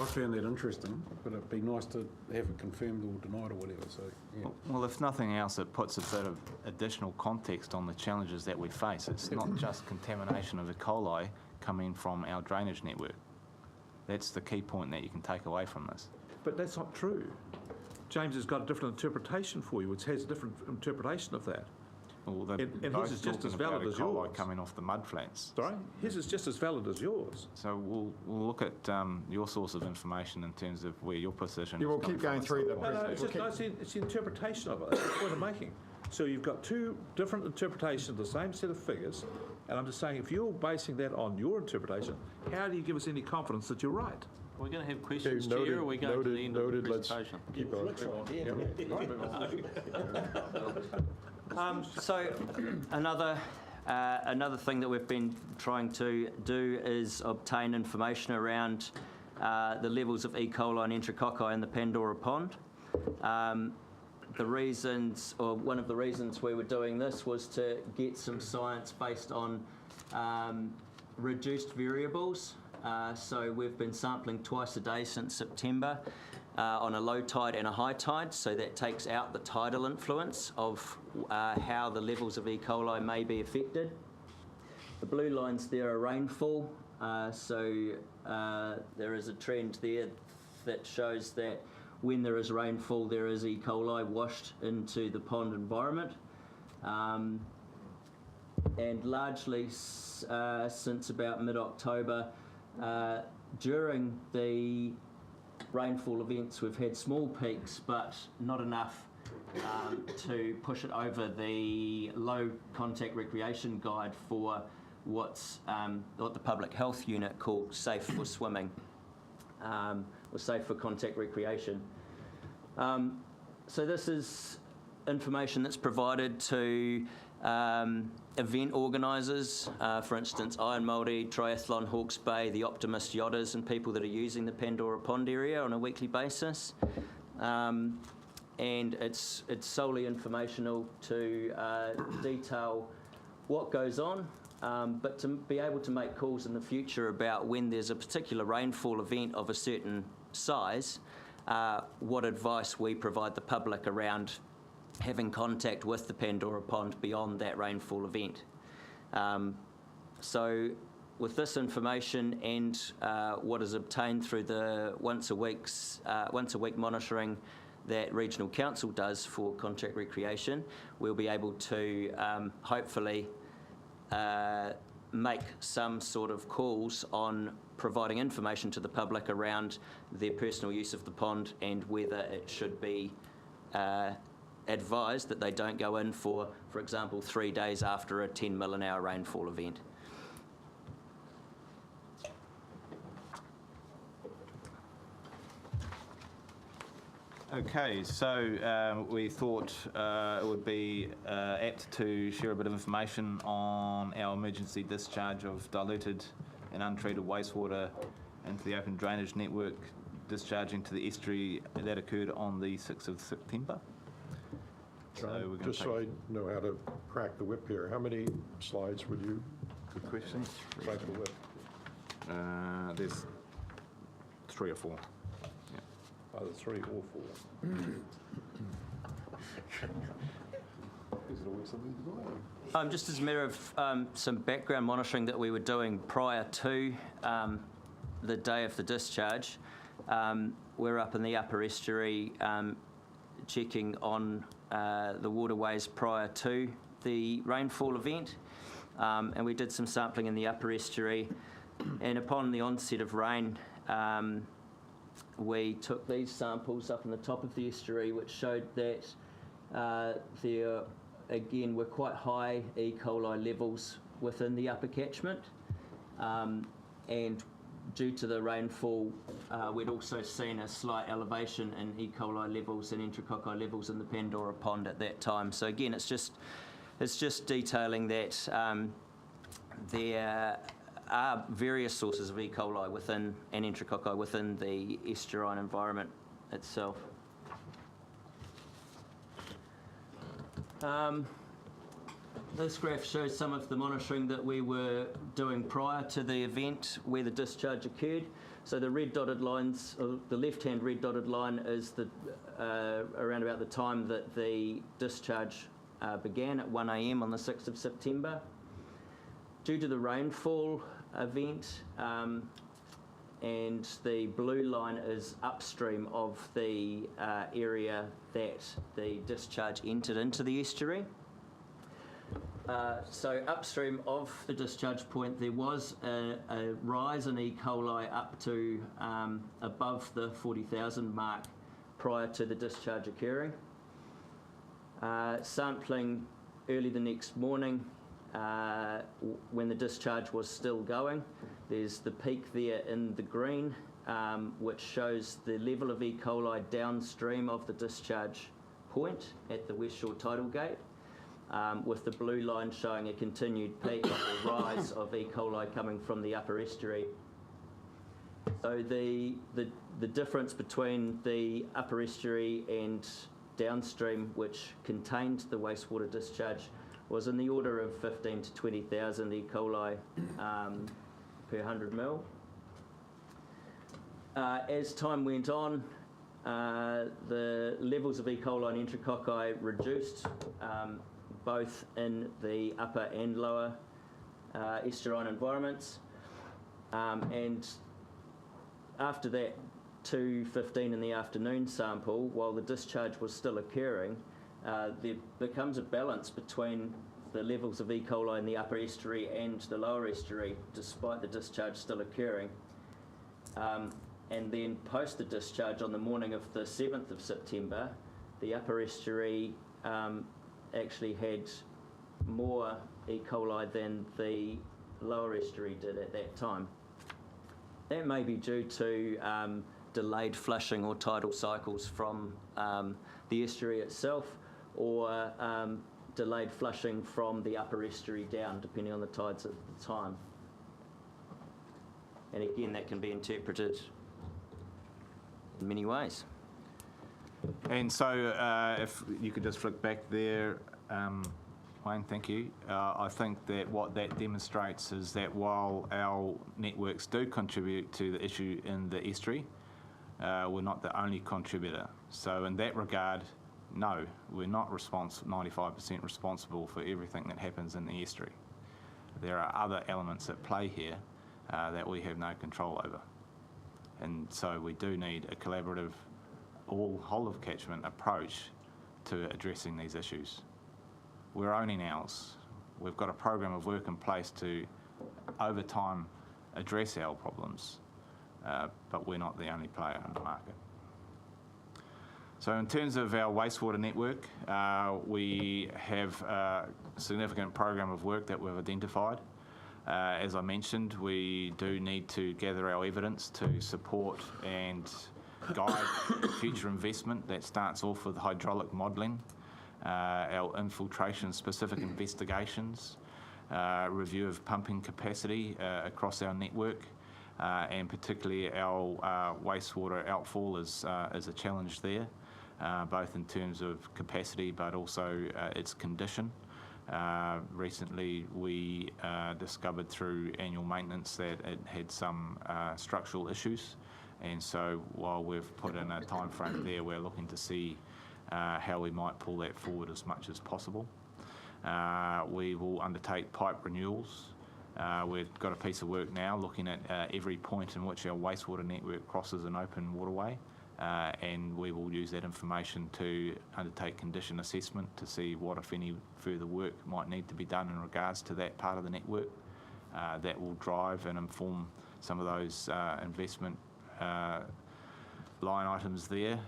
found that interesting, but it'd be nice to have it confirmed or denied or whatever, so, yeah. Well, if nothing else, it puts a bit of additional context on the challenges that we face. It's not just contamination of E. coli coming from our drainage network. That's the key point that you can take away from this. But that's not true. James has got a different interpretation for you, which has a different interpretation of that. Well, and his is just as valid as yours. Coming off the mud flats. Sorry? His is just as valid as yours. So we'll look at your source of information in terms of where your position You will is keep coming going from. through the No, it's the interpretation of it. That's the point I'm making. So you've got two different interpretations of the same set of figures, and I'm just saying, if you're basing that on your interpretation, how do you give us any confidence that you're right? We're going to have questions, Okay, Chair, or are we going to the end of the let's presentation? keep on. So another thing that we've been trying to do is obtain information around the levels of E. coli and enterococci in the Pandora Pond. The reasons, or one of the reasons we were doing this was to get some science based on reduced variables. So we've been sampling twice a day since September on a low tide and a high tide, so that takes out the tidal influence of how the levels of E. coli may be affected. The blue lines there are rainfall, so there is a trend there that shows that when there is rainfall, there is E. coli washed into the pond environment. And largely since about mid-October, during the rainfall events, we've had small peaks, but not enough to push it over the low contact recreation guide for what the public health unit called safe for swimming, or safe for contact recreation. So this is information that's provided to event organisers, for instance, Iron Māori, Triathlon, Hawke's Bay, the Optimist Yachters, and people that are using the Pandora Pond area on a weekly basis. And it's solely informational to detail what goes on, but to be able to make calls in the future about when there's a particular rainfall event of a certain size, what advice we provide the public around having contact with the Pandora Pond beyond that rainfall event. So with this information and what is obtained through the once a week monitoring that Regional Council does for contact recreation, we'll be able to hopefully make some sort of calls on providing information to the public around their personal use of the pond and whether it should be advised that they don't go in for example, 3 days after a 10 mil an hour rainfall event. Okay, so we thought it would be apt to share a bit of information on our emergency discharge of diluted and untreated wastewater into the open drainage network, discharging to the estuary. That occurred on the 6th of September. So we're going Just so I know how to crack the whip here, how many slides would you Good question. crack the whip? There's 3 or 4. Either 3 or 4. Just as a matter of some background monitoring that we were doing prior to the day of the discharge, we're up in the upper estuary checking on the waterways prior to the rainfall event, and we did some sampling in the upper estuary, and upon the onset of rain, we took these samples up in the top of the estuary, which showed that There, again, were quite high E. coli levels within the upper catchment, and due to the rainfall, we'd also seen a slight elevation in E. coli levels and enterococci levels in the Pandora Pond at that time. So again, it's just detailing that there are various sources of E. coli within and enterococci within the estuarine environment itself. This graph shows some of the monitoring that we were doing prior to the event where the discharge occurred. So the red dotted lines, the left-hand red dotted line is the around about the time that the discharge began at 1 a.m. on the 6th of September. Due to the rainfall event, and the blue line is upstream of the area that the discharge entered into the estuary. So upstream of the discharge point, there was a rise in E. coli up to above the 40,000 mark prior to the discharge occurring. Sampling early the next morning, when the discharge was still going, there's the peak there in the green, which shows the level of E. coli downstream of the discharge point at the West Shore Tidal Gate, with the blue line showing a continued peak or rise of E. coli coming from the upper estuary. So the difference between the upper estuary and downstream, which contained the wastewater discharge, was in the order of 15 to 20,000 E. coli per 100 mil. As time went on, the levels of E. coli and enterococci reduced, both in the upper and lower estuarine environments. And after that 2:15 in the afternoon sample, while the discharge was still occurring, there becomes a balance between the levels of E. coli in the upper estuary and the lower estuary, despite the discharge still occurring. And then post the discharge on the morning of the 7th of September, the upper estuary actually had more E. coli than the lower estuary did at that time. That may be due to delayed flushing or tidal cycles from the estuary itself, or delayed flushing from the upper estuary down, depending on the tides at the time. And again, that can be interpreted in many ways. And so if you could just flick back there, Wayne, thank you. I think that what that demonstrates is that while our networks do contribute to the issue in the estuary, we're not the only contributor. So in that regard, no, we're not 95% responsible for everything that happens in the estuary. There are other elements at play here that we have no control over. And so we do need a collaborative, whole of catchment approach to addressing these issues. We're owning ours. We've got a program of work in place to, over time, address our problems, but we're not the only player in the market. So in terms of our wastewater network, we have a significant program of work that we've identified. As I mentioned, we do need to gather our evidence to support and guide future investment. That starts off with hydraulic modelling, our infiltration-specific investigations, review of pumping capacity across our network, and particularly our wastewater outfall is a challenge there, both in terms of capacity but also its condition. Recently we discovered through annual maintenance that it had some structural issues, and so while we've put in a time frame there, we're looking to see how we might pull that forward as much as possible. We will undertake pipe renewals. We've got a piece of work now looking at every point in which our wastewater network crosses an open waterway, and we will use that information to undertake condition assessment to see what, if any, further work might need to be done in regards to that part of the network. That will drive and inform some of those investment line items there.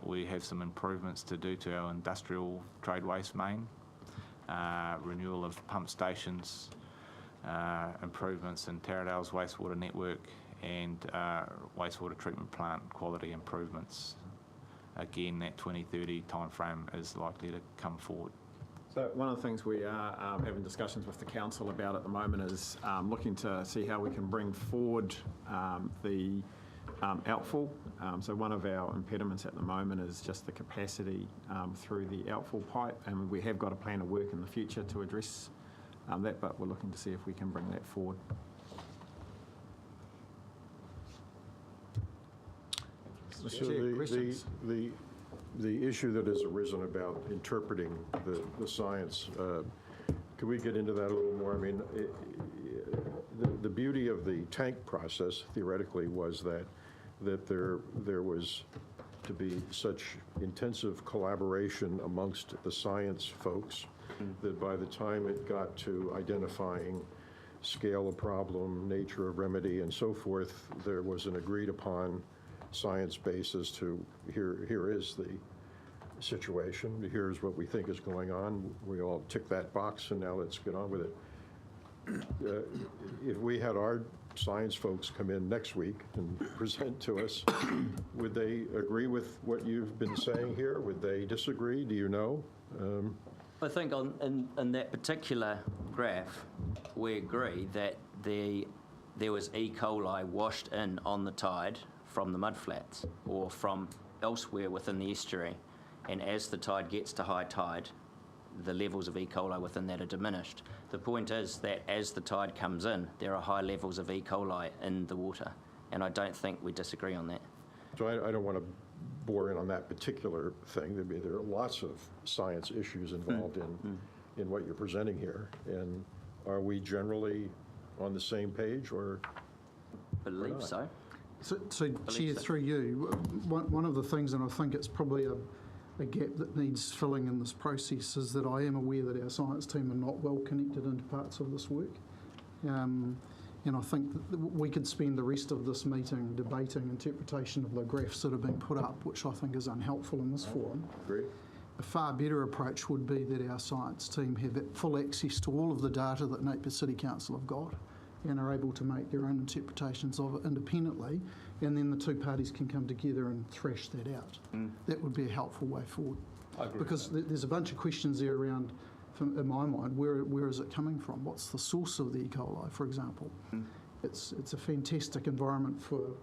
We have some improvements to do to our industrial trade waste main, renewal of pump stations, improvements in Taradale's wastewater network, and wastewater treatment plant quality improvements. Again, that 2030 timeframe is likely to come forward. So one of the things we are having discussions with the council about at the moment is looking to see how we can bring forward the outfall. So one of our impediments at the moment is just the capacity through the outfall pipe, and we have got a plan of work in the future to address that, but we're looking to see if we can bring that forward. So the issue that has arisen about interpreting the science, could we get into that a little more? I mean, the beauty of the tank process theoretically was that there was to be such intensive collaboration amongst the science folks that by the time it got to identifying scale of problem, nature of remedy, and so forth, there was an agreed upon science basis to here is the situation, here's what we think is going on, we all tick that box, and now let's get on with it. If we had our science folks come in next week and present to us, would they agree with what you've been saying here? Would they disagree? Do you know? I think in that particular graph, we agree that there was E. coli washed in on the tide from the mudflats or from elsewhere within the estuary. And as the tide gets to high tide, the levels of E. coli within that are diminished. The point is that as the tide comes in, there are high levels of E. coli in the water. And I don't think we disagree on that. So I don't want to bore in on that particular thing. There are lots of science issues involved in what you're presenting here. And are we generally on the same page or? Believe so. So Chair, through you, one of the things, and I think it's probably a gap that needs filling in this process, is that I am aware that our science team are not well connected into parts of this work. And I think that we could spend the rest of this meeting debating interpretation of the graphs that have been put up, which I think is unhelpful in this forum. Agree. A far better approach would be that our science team have full access to all of the data that Napier City Council have got and are able to make their own interpretations of it independently, and then the two parties can come together and thrash that out. That would be a helpful way forward. I agree. Because there's a bunch of questions there around, in my mind, where is it coming from? What's the source of the E. coli, for example? It's a fantastic environment for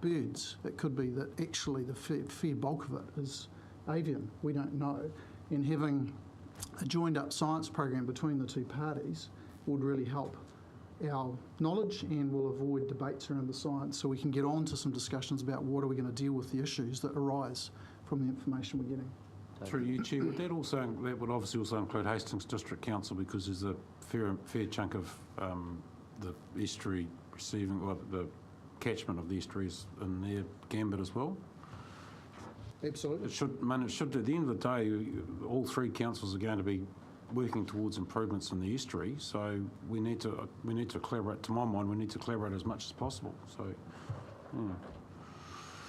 birds. It could be that actually the fair bulk of it is avian. We don't know. And having a joined up science program between the two parties would really help our knowledge and will avoid debates around the science, so we can get on to some discussions about what are we going to deal with the issues that arise from the information we're getting. Through you, Chair, that would obviously also include Hastings District Council, because there's a fair chunk of the estuary receiving, or the catchment of the estuaries in their gambit as well. Absolutely. It should, at the end of the day, all three councils are going to be working towards improvements in the estuary, so we need to collaborate. To my mind, we need to collaborate as much as possible. So, I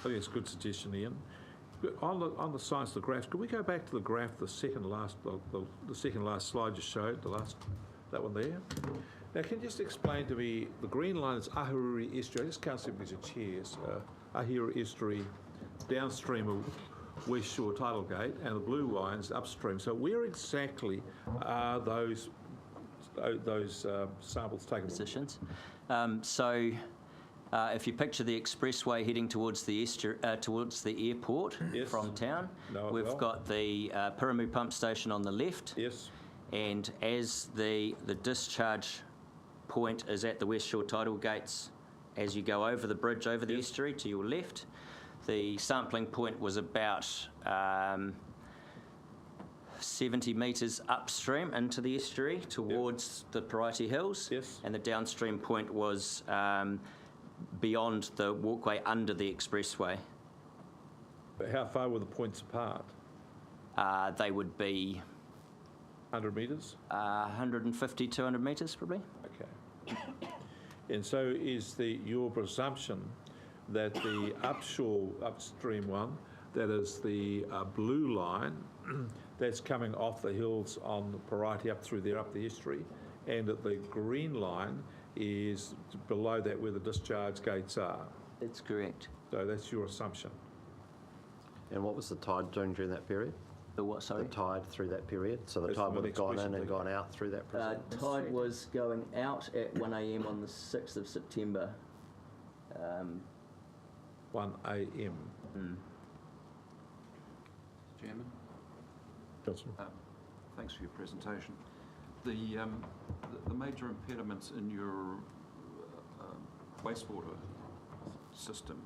think it's a good suggestion, Ian. On the science of the graphs, can we go back to the graph, the second last slide you showed, that one there? Now, can you just explain to me, the green line is Ahuriri Estuary. I just can't see these are chairs. Ahuriri Estuary, downstream of West Shore Tidal Gate, and the blue line's upstream. So where exactly are those samples taken? Positions. If you picture the expressway heading towards the airport from town, we've got the Pirimu pump station on the left. Yes. And as the discharge point is at the West Shore Tidal Gates, as you go over the bridge over the estuary to your left, the sampling point was about 70 metres upstream into the estuary towards the Pariati Hills. Yes. And the downstream point was beyond the walkway under the expressway. But how far were the points apart? They would be 100 metres? 150, 200 metres probably. Okay. And so is your presumption that the upstream one, that is the blue line, that's coming off the hills on Paraiti up through there, up the estuary, and that the green line is below that where the discharge gates are. That's correct. So that's your assumption. And what was the tide doing during that period? The what, sorry? The tide through that period? So the That's tide my would have next gone question, in and please. gone out through that process? Tide was going out at 1 a.m. on the 6th of September. 1 a.m. Chairman, Councillor. thanks for your presentation. The major impediments in your wastewater system,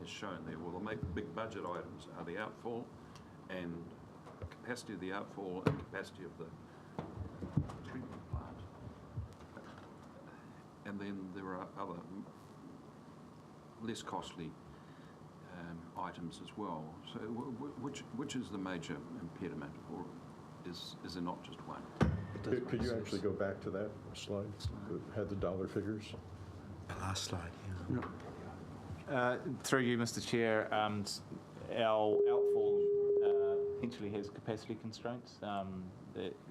as shown there, well, the big budget items are the outfall and capacity of the outfall and capacity of the treatment plant. And then there are other less costly items as well. So which is the major impediment, or is there not just one? Could you actually go back to that slide that had the dollar figures? The last slide, Through you, Mr. Chair, our outfall potentially has capacity constraints.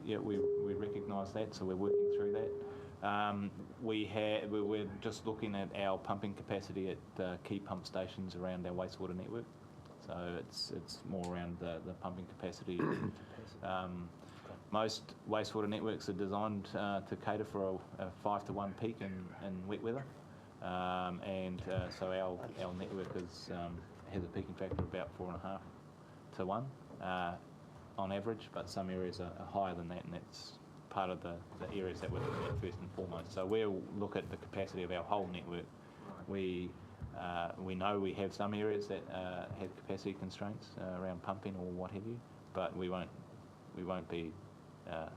We recognise that, so we're working through that. We're just looking at our pumping capacity at key pump stations around our wastewater network. So it's more around the pumping capacity. Most wastewater networks are designed to cater for a 5-to-1 peak in wet weather. So our network has a peaking factor of about 4.5 to 1 on average, but some areas are higher than that, and that's part of the areas that we're looking at first and foremost. So we'll look at the capacity of our whole network. We know we have some areas that have capacity constraints around pumping or what have you, but we won't be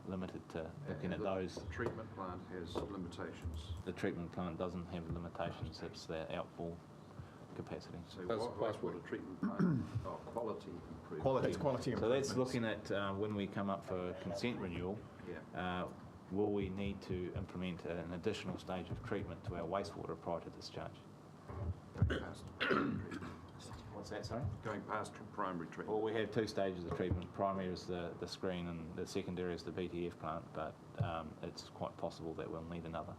limited to looking at those. The treatment plant has limitations. The treatment plant doesn't have limitations, it's the outfall capacity. So wastewater treatment plant quality improvement. Quality So that's looking at when we come up for consent renewal, will we need to implement an additional stage of treatment to our wastewater prior to discharge? Going past What's that, sorry? Going past primary treatment. Well, we have 2 stages of treatment. Primary is the screen and the secondary is the BTF plant, but it's quite possible that we'll need another.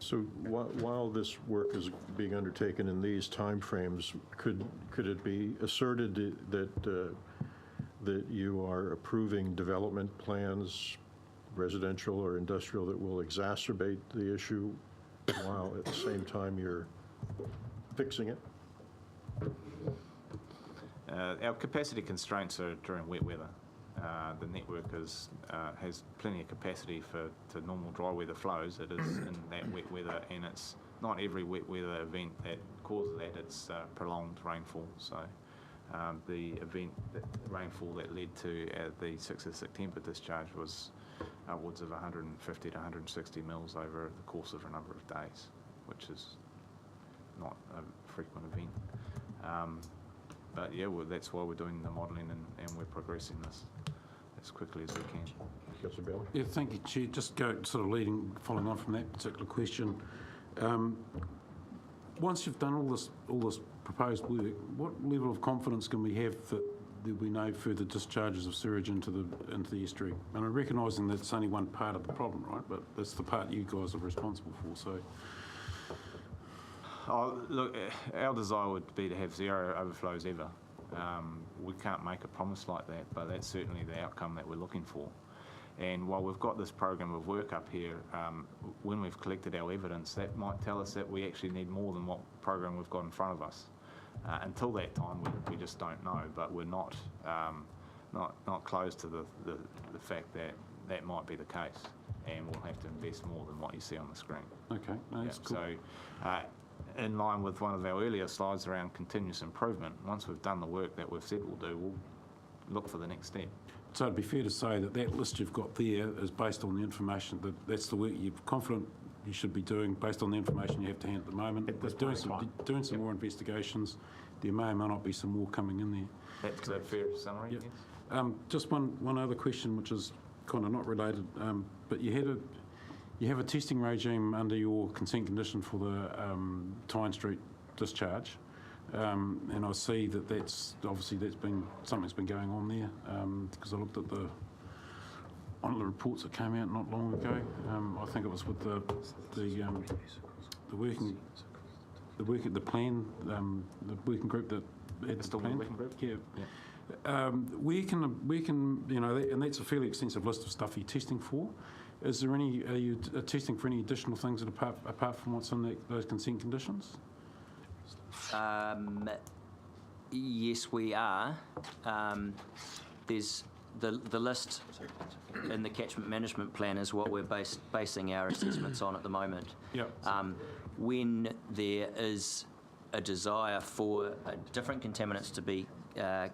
So while this work is being undertaken in these timeframes, could it be asserted that you are approving development plans, residential or industrial, that will exacerbate the issue while at the same time you're fixing it? Our capacity constraints are during wet weather. The network has plenty of capacity to normal dry weather flows. It is in that wet weather, and it's not every wet weather event that causes that. It's prolonged rainfall. So the rainfall that led to the 6th of September discharge was upwards of 150 to 160 mils over the course of a number of days, which is not a frequent event. But yeah, that's why we're doing the modelling and we're progressing this as quickly as we can. Councillor Bailey. Yeah, thank you, Chair. Just following on from that particular question. Once you've done all this proposed work, what level of confidence can we have that there'll be no further discharges of sewage into the estuary? And I'm recognising that it's only one part of the problem, right? But that's the part you guys are responsible for. So. Look, our desire would be to have 0 overflows ever. We can't make a promise like that, but that's certainly the outcome that we're looking for. And while we've got this program of work up here, when we've collected our evidence, that might tell us that we actually need more than what program we've got in front of us. Until that time, we just don't know, but we're not close to the fact that might be the case, and we'll have to invest more than what you see on the screen. Okay, no, that's cool. So, in line with one of our earlier slides around continuous improvement, once we've done the work that we've said we'll do, we'll look for the next step. So it'd be fair to say that list you've got there is based on the information that's the work you're confident you should be doing based on the information you have to hand at the moment. Doing some more investigations. There may or may not be some more coming in there. That's a fair summary. Yep. Yes. Just one other question, which is kind of not related, but you you have a testing regime under your consent condition for the Tyne Street discharge, and I see that that's been something's been going on there because I looked at one of the reports that came out not long ago. I think it was with the working group that had the plan. Working group? Yeah. Where can and that's a fairly extensive list of stuff you're testing for. Are you testing for any additional things apart from what's in those consent conditions? Yes, we are. There's the list in the catchment management plan is what we're basing our assessments on at the moment. Yep. When there is a desire for different contaminants to be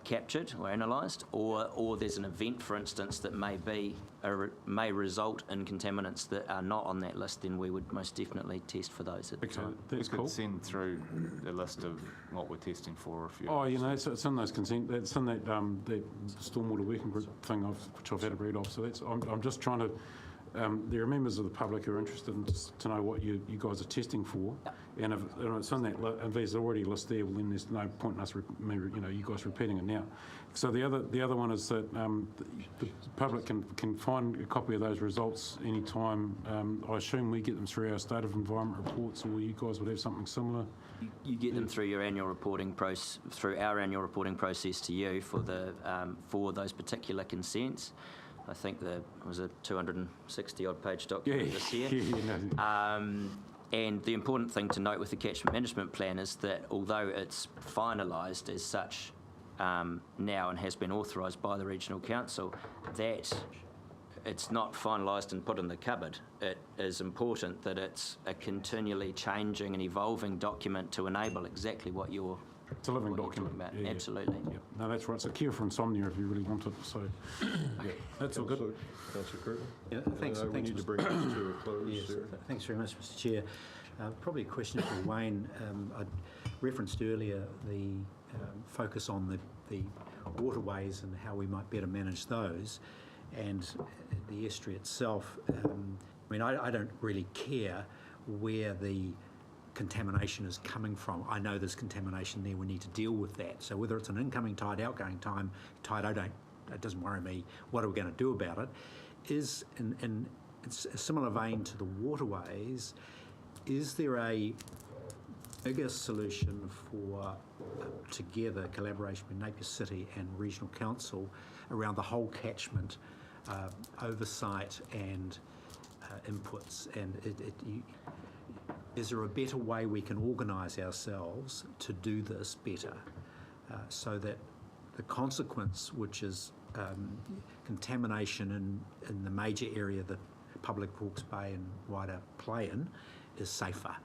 captured or analysed, or there's an event, for instance, that may result in contaminants that are not on that list, then we would most definitely test for those at the time. That's cool. Send through the list of what we're testing for. If you it's in those consent. It's in that stormwater working group thing which I've had a read of. So I'm just trying to. There are members of the public who are interested to know what you guys are testing for, and if it's in that, if there's already a list there, well, then there's no point in us, you guys repeating it now. So the other one is that the public can find a copy of those results anytime. I assume we get them through our state of environment reports, or you guys would have something similar. You get them through your annual reporting through our annual reporting process to you for those particular consents. I think it was a 260-odd page document this year. And the important thing to note with the catchment management plan is that although it's finalised as such now and has been authorised by the Regional Council, that it's not finalised and put in the cupboard. It is important that it's a continually changing and evolving document to enable exactly what you're It's a living document. Yeah, absolutely. Yeah. No, that's right. It's a cure for insomnia if you really want it. So, that's all good. Councillor Curtin? Yeah, thanks. We need to bring this to a close. Yes, here. thanks very much, Mr. Chair. Probably a question for Wayne. I referenced earlier the focus on the waterways and how we might better manage those, and the estuary itself. I don't really care where the contamination is coming from. I know there's contamination there, we need to deal with that. So whether it's an incoming tide, outgoing tide, it doesn't worry me. What are we going to do about it? Is in a similar vein to the waterways, is there a bigger solution for together collaboration with Napier City and Regional Council around the whole catchment oversight and inputs, and is there a better way we can organise ourselves to do this better so that the consequence, which is contamination in the major area that Public Hawke's Bay and wider play in, is safer?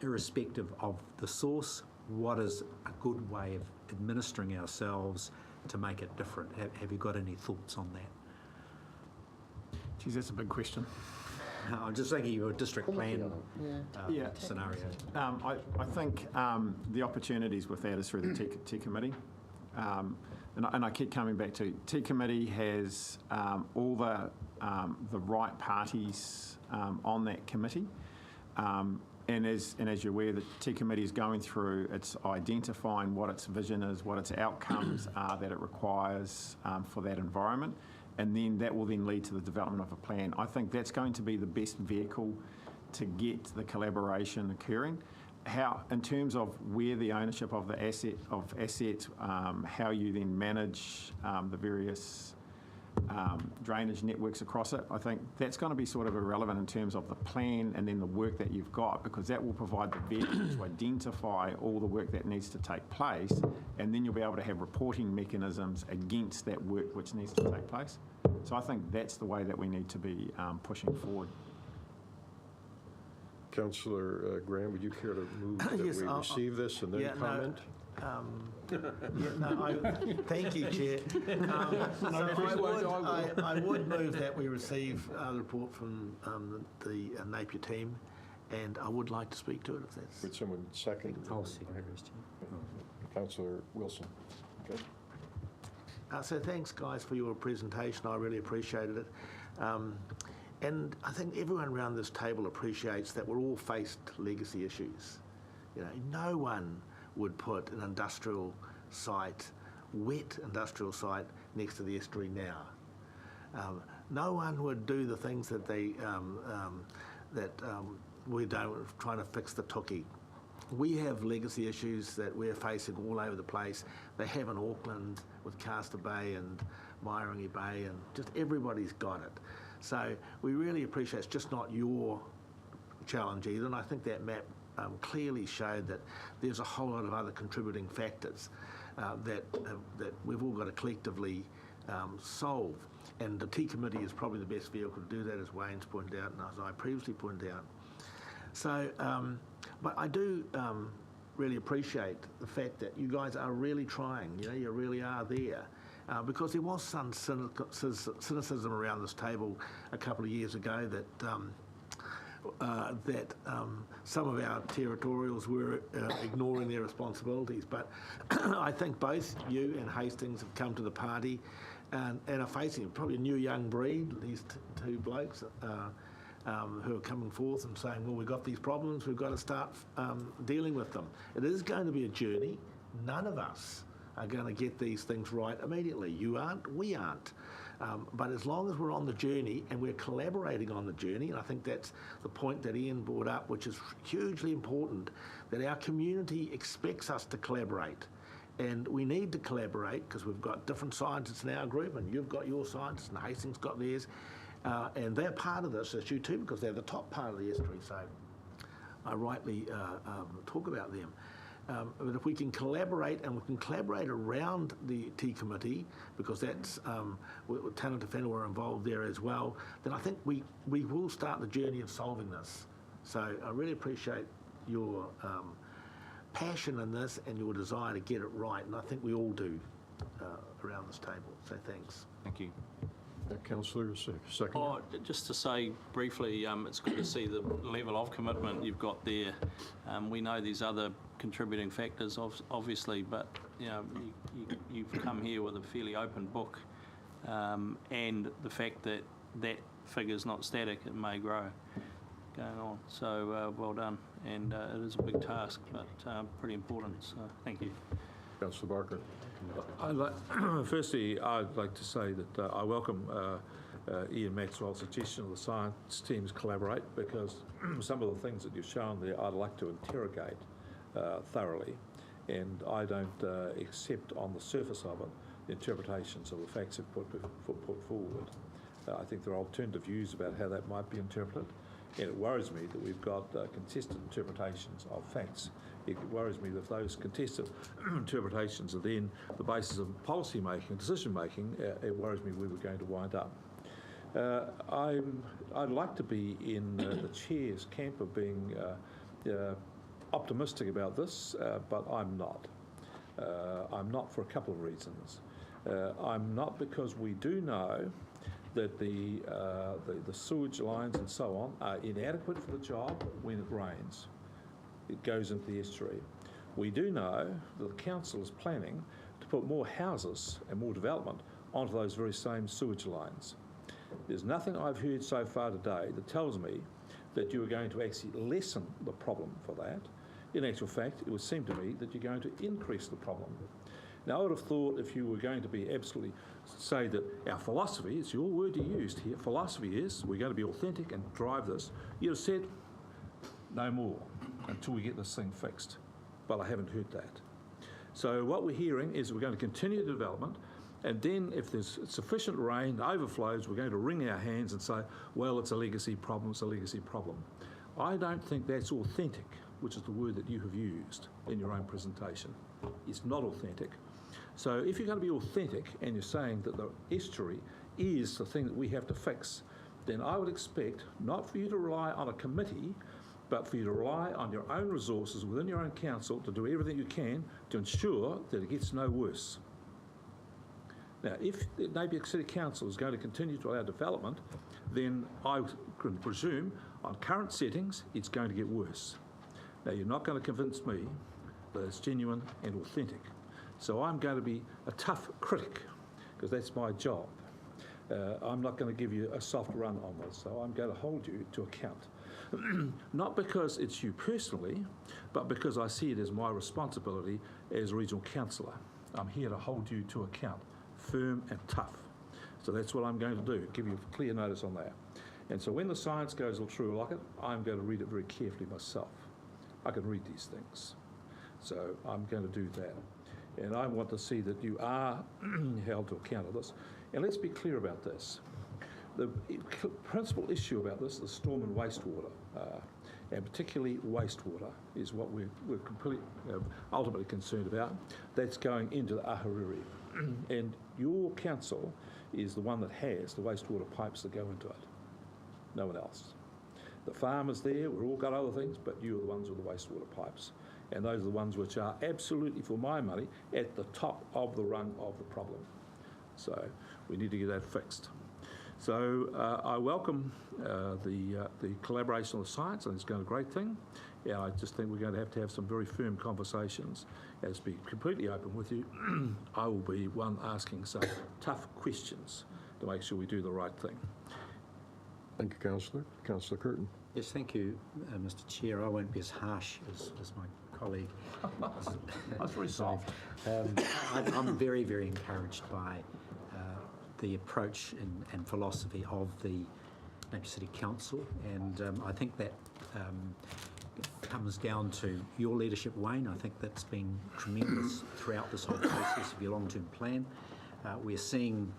Irrespective of the source, what is a good way of administering ourselves to make it different? Have you got any thoughts on that? Geez, that's a big question. I'm just thinking of a district plan scenario. I think the opportunities with that is through the T Committee. And I keep coming back to T Committee has all the right parties on that committee. And as you're aware, the T Committee is going through, it's identifying what its vision is, what its outcomes are that it requires for that environment. And then that will then lead to the development of a plan. I think that's going to be the best vehicle to get the collaboration occurring. How, in terms of where the ownership of the assets, how you then manage the various drainage networks across it, I think that's going to be sort of irrelevant in terms of the plan and then the work that you've got, because that will provide the vehicle to identify all the work that needs to take place, and then you'll be able to have reporting mechanisms against that work which needs to take place. So I think that's the way that we need to be pushing forward. Councillor Graham, would you care to move that we receive this and then comment? Thank you, Chair. I would move that we receive the report from the Napier team, and I would like to speak to it if that's... Would someone second? I'll second Councillor Wilson. Okay. So thanks, guys, for your presentation. I really appreciated it. And I think everyone around this table appreciates that we're all faced legacy issues. You know, no one would put an industrial site, wet industrial site, next to the estuary now. No one would do the things that we're doing, trying to fix the Tuki. We have legacy issues that we're facing all over the place. They have in Auckland with Castor Bay and Mairangi Bay, and just everybody's got it. So we really appreciate it's just not your challenge either, and I think that map clearly showed that there's a whole lot of other contributing factors that we've all got to collectively solve. And the Tea Committee is probably the best vehicle to do that, as Wayne's pointed out and as I previously pointed out. So, but I do really appreciate the fact that you guys are really trying, you know, you really are there. Because there was some cynicism around this table a couple of years ago that some of our territorials were ignoring their responsibilities. But I think both you and Hastings have come to the party and are facing probably a new young breed, these two blokes who are coming forth and saying, well, we've got these problems, we've got to start dealing with them. It is going to be a journey. None of us are going to get these things right immediately. You aren't, we aren't. But as long as we're on the journey and we're collaborating on the journey, and I think that's the point that Ian brought up, which is hugely important, that our community expects us to collaborate. And we need to collaborate because we've got different scientists in our group, and you've got your scientists, and Hastings got theirs. And they're part of this issue too, because they're the top part of the estuary, so I rightly talk about them. But if we can collaborate, and we can collaborate around the Tea Committee, because that's Tāngata Whenua are involved there as well, then I think we will start the journey of solving this. So I really appreciate your passion in this and your desire to get it right, and I think we all do around this table. So thanks. Thank you. Councillor, second. Oh, just to say briefly, it's good to see the level of commitment you've got there. We know there's other contributing factors, obviously, but you know, you've come here with a fairly open book, and the fact that that figure's not static, it may grow going on. So well done, and it is a big task, but pretty important. So thank you. Councillor Barker. Firstly, I'd like to say that I welcome Ian Maxwell's suggestion of the science teams collaborate, because some of the things that you've shown there I'd like to interrogate thoroughly, and I don't accept on the surface of it the interpretations of the facts that put forward. I think there are alternative views about how that might be interpreted, and it worries me that we've got contested interpretations of facts. It worries me that if those contested interpretations are then the basis of policy making, decision making, it worries me where we're going to wind up. I'd like to be in the chair's camp of being optimistic about this, but I'm not. I'm not for a couple of reasons. I'm not because we do know that the sewage lines and so on are inadequate for the job when it rains. It goes into the estuary. We do know that the council is planning to put more houses and more development onto those very same sewage lines. There's nothing I've heard so far today that tells me that you are going to actually lessen the problem for that. In actual fact, it would seem to me that you're going to increase the problem. Now, I would have thought if you were going to be absolutely say that our philosophy, it's your word you used here, philosophy is we're going to be authentic and drive this, you'd have said no more until we get this thing fixed. But I haven't heard that. So what we're hearing is we're going to continue the development, and then if there's sufficient rain, overflows, we're going to wring our hands and say, well, it's a legacy problem, it's a legacy problem. I don't think that's authentic, which is the word that you have used in your own presentation. It's not authentic. So if you're going to be authentic and you're saying that the estuary is the thing that we have to fix, then I would expect not for you to rely on a committee, but for you to rely on your own resources within your own council to do everything you can to ensure that it gets no worse. Now, if the Napier City Council is going to continue to allow development, then I can presume on current settings it's going to get worse. Now, you're not going to convince me that it's genuine and authentic. So I'm going to be a tough critic, because that's my job. I'm not going to give you a soft run on this, so I'm going to hold you to account. Not because it's you personally, but because I see it as my responsibility as regional councillor. I'm here to hold you to account, firm and tough. So that's what I'm going to do, give you clear notice on that. And so when the science goes all through like it, I'm going to read it very carefully myself. I can read these things. So I'm going to do that. And I want to see that you are held to account of this. And let's be clear about this. The principal issue about this is storm and wastewater, and particularly wastewater is what we're completely, ultimately concerned about. That's going into the Ahuriri. And your council is the one that has the wastewater pipes that go into it. No one else. The farmers there, we've all got other things, but you're the ones with the wastewater pipes. And those are the ones which are absolutely, for my money, at the top of the rung of the problem. So we need to get that fixed. So I welcome the collaboration of the science, and it's going a great thing. Yeah, I just think we're going to have some very firm conversations. As to be completely open with you, I will be one asking some tough questions to make sure we do the right thing. Thank you, Councillor. Councillor Curtin. Yes, thank you, Mr. Chair. I won't be as harsh as my colleague. That's very soft. I'm very, very encouraged by the approach and philosophy of the Napier City Council, and I think that comes down to your leadership, Wayne. I think that's been tremendous throughout this whole process of your long-term plan. We're seeing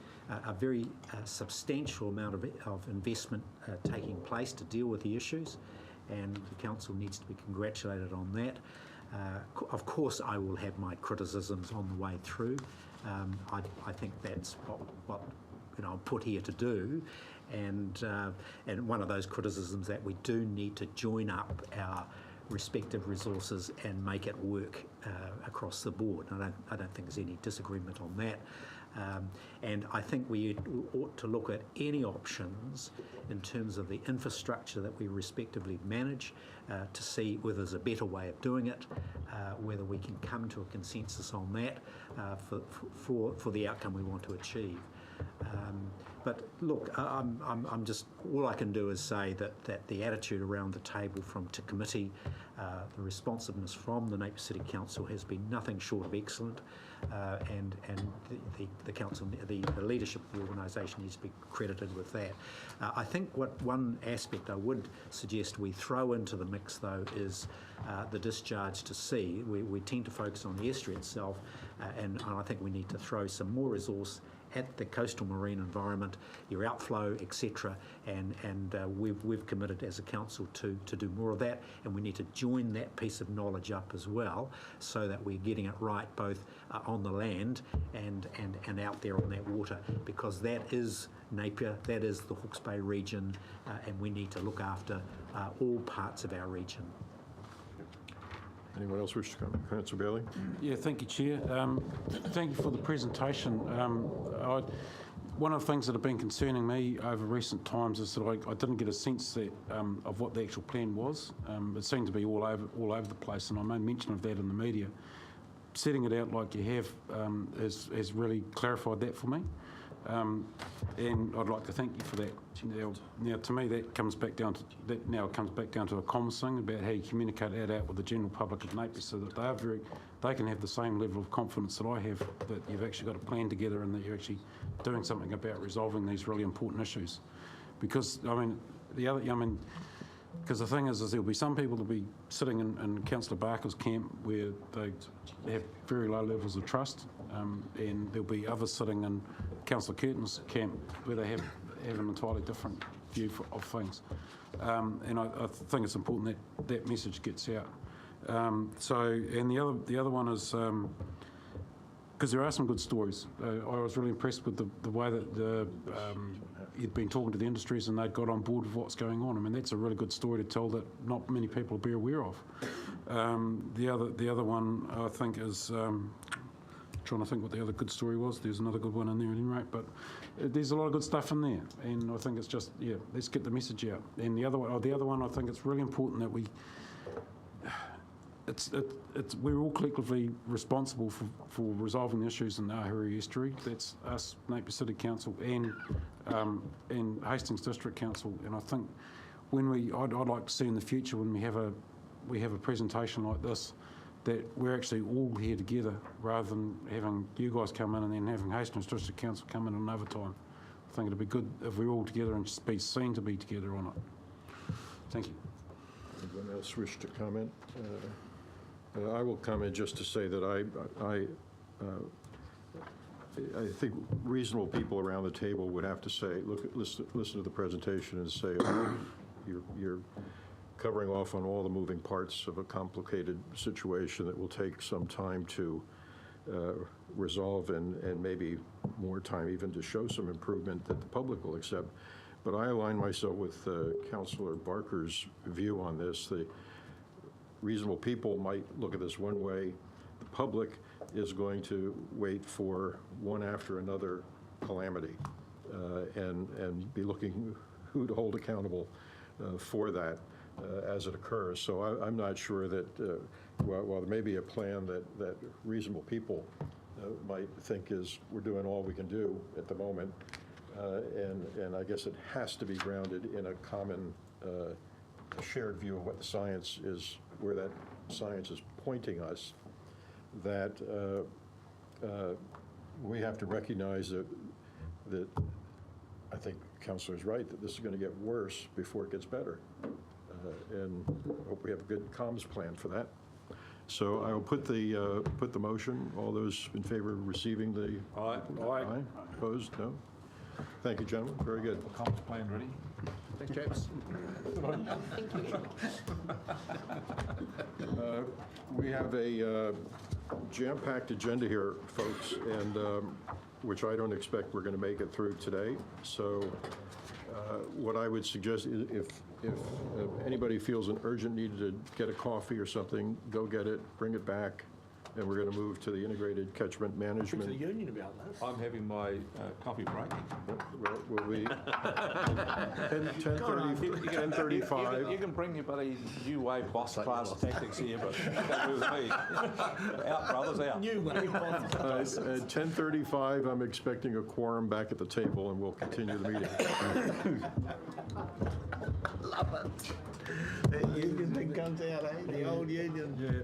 a very substantial amount of investment taking place to deal with the issues, and the council needs to be congratulated on that. Of course, I will have my criticisms on the way through. I think that's what I'm put here to do, and one of those criticisms that we do need to join up our respective resources and make it work across the board. I don't think there's any disagreement on that. And I think we ought to look at any options in terms of the infrastructure that we respectively manage to see whether there's a better way of doing it, whether we can come to a consensus on that for the outcome we want to achieve. But look, I'm just, all I can do is say that the attitude around the table to committee, the responsiveness from the Napier City Council has been nothing short of excellent, and the council, the leadership of the organisation needs to be credited with that. I think one aspect I would suggest we throw into the mix though is the discharge to sea. We tend to focus on the estuary itself, and I think we need to throw some more resource at the coastal marine environment, your outflow, etc. And we've committed as a council to do more of that, and we need to join that piece of knowledge up as well, so that we're getting it right both on the land and out there on that water, because that is Napier, that is the Hawke's Bay region, and we need to look after all parts of our region. Anyone else wish to come? Councillor Bailey. Yeah, thank you, Chair. Thank you for the presentation. One of the things that have been concerning me over recent times is that I didn't get a sense of what the actual plan was. It seemed to be all over the place, and I made mention of that in the media. Setting it out like you have has really clarified that for me. And I'd like to thank you for that. Now, to me, that comes back down to a comms thing about how you communicate that out with the general public of Napier, so that they can have the same level of confidence that I have, that you've actually got a plan together and that you're actually doing something about resolving these really important issues. Because because the thing is there'll be some people that'll be sitting in Councillor Barker's camp where they have very low levels of trust, and there'll be others sitting in Councillor Curtin's camp where they have an entirely different view of things. And I think it's important that message gets out. And the other one is, because there are some good stories. I was really impressed with the way that you'd been talking to the industries and they'd got on board with what's going on. I mean, that's a really good story to tell that not many people will be aware of. The other one I think is, trying to think what the other good story was. There's another good one in there at any rate, but there's a lot of good stuff in there, and I think it's just, let's get the message out. And the other one, I think it's really important that we're all collectively responsible for resolving the issues in the Ahuriri Estuary. That's us, Napier City Council, and and Hastings District Council, and I think I'd like to see in the future when we have a presentation like this, that we're actually all here together rather than having you guys come in and then having Hastings District Council come in another time. I think it'd be good if we're all together and just be seen to be together on it. Thank you. Anyone else wish to comment? I will comment just to say that I think reasonable people around the table would have to say, listen to the presentation and say, oh, you're covering off on all the moving parts of a complicated situation that will take some time to resolve and maybe more time even to show some improvement that the public will accept. But I align myself with Councillor Barker's view on this. The reasonable people might look at this one way. The public is going to wait for one after another calamity and be looking who to hold accountable for that as it occurs. So I'm not sure that while there may be a plan that reasonable people might think is we're doing all we can do at the moment, and I guess it has to be grounded in a common shared view of what the science is, where that science is pointing us, that we have to recognize that I think Councillor is right, that this is going to get worse before it gets better. And I hope we have a good comms plan for that. So I will put the motion. All those in favor of receiving the... Aye. Aye. Opposed? No? Thank you, gentlemen. Very good. Comms plan ready? Thanks, James. Thank you. We have a jam-packed agenda here, folks, and which I don't expect we're going to make it through today. So what I would suggest is if anybody feels an urgent need to get a coffee or something, go get it, bring it back, and we're going to move to the integrated catchment management. To the union about this. I'm having my coffee break. Will we 10:35? You can bring your buddy new wave boss class tactics here, but that was me. Out, brothers, out. New wave boss. At 10:35, I'm expecting a quorum back at the table, and we'll continue the meeting. Love it. That union thing comes out, eh? The old union. Yeah.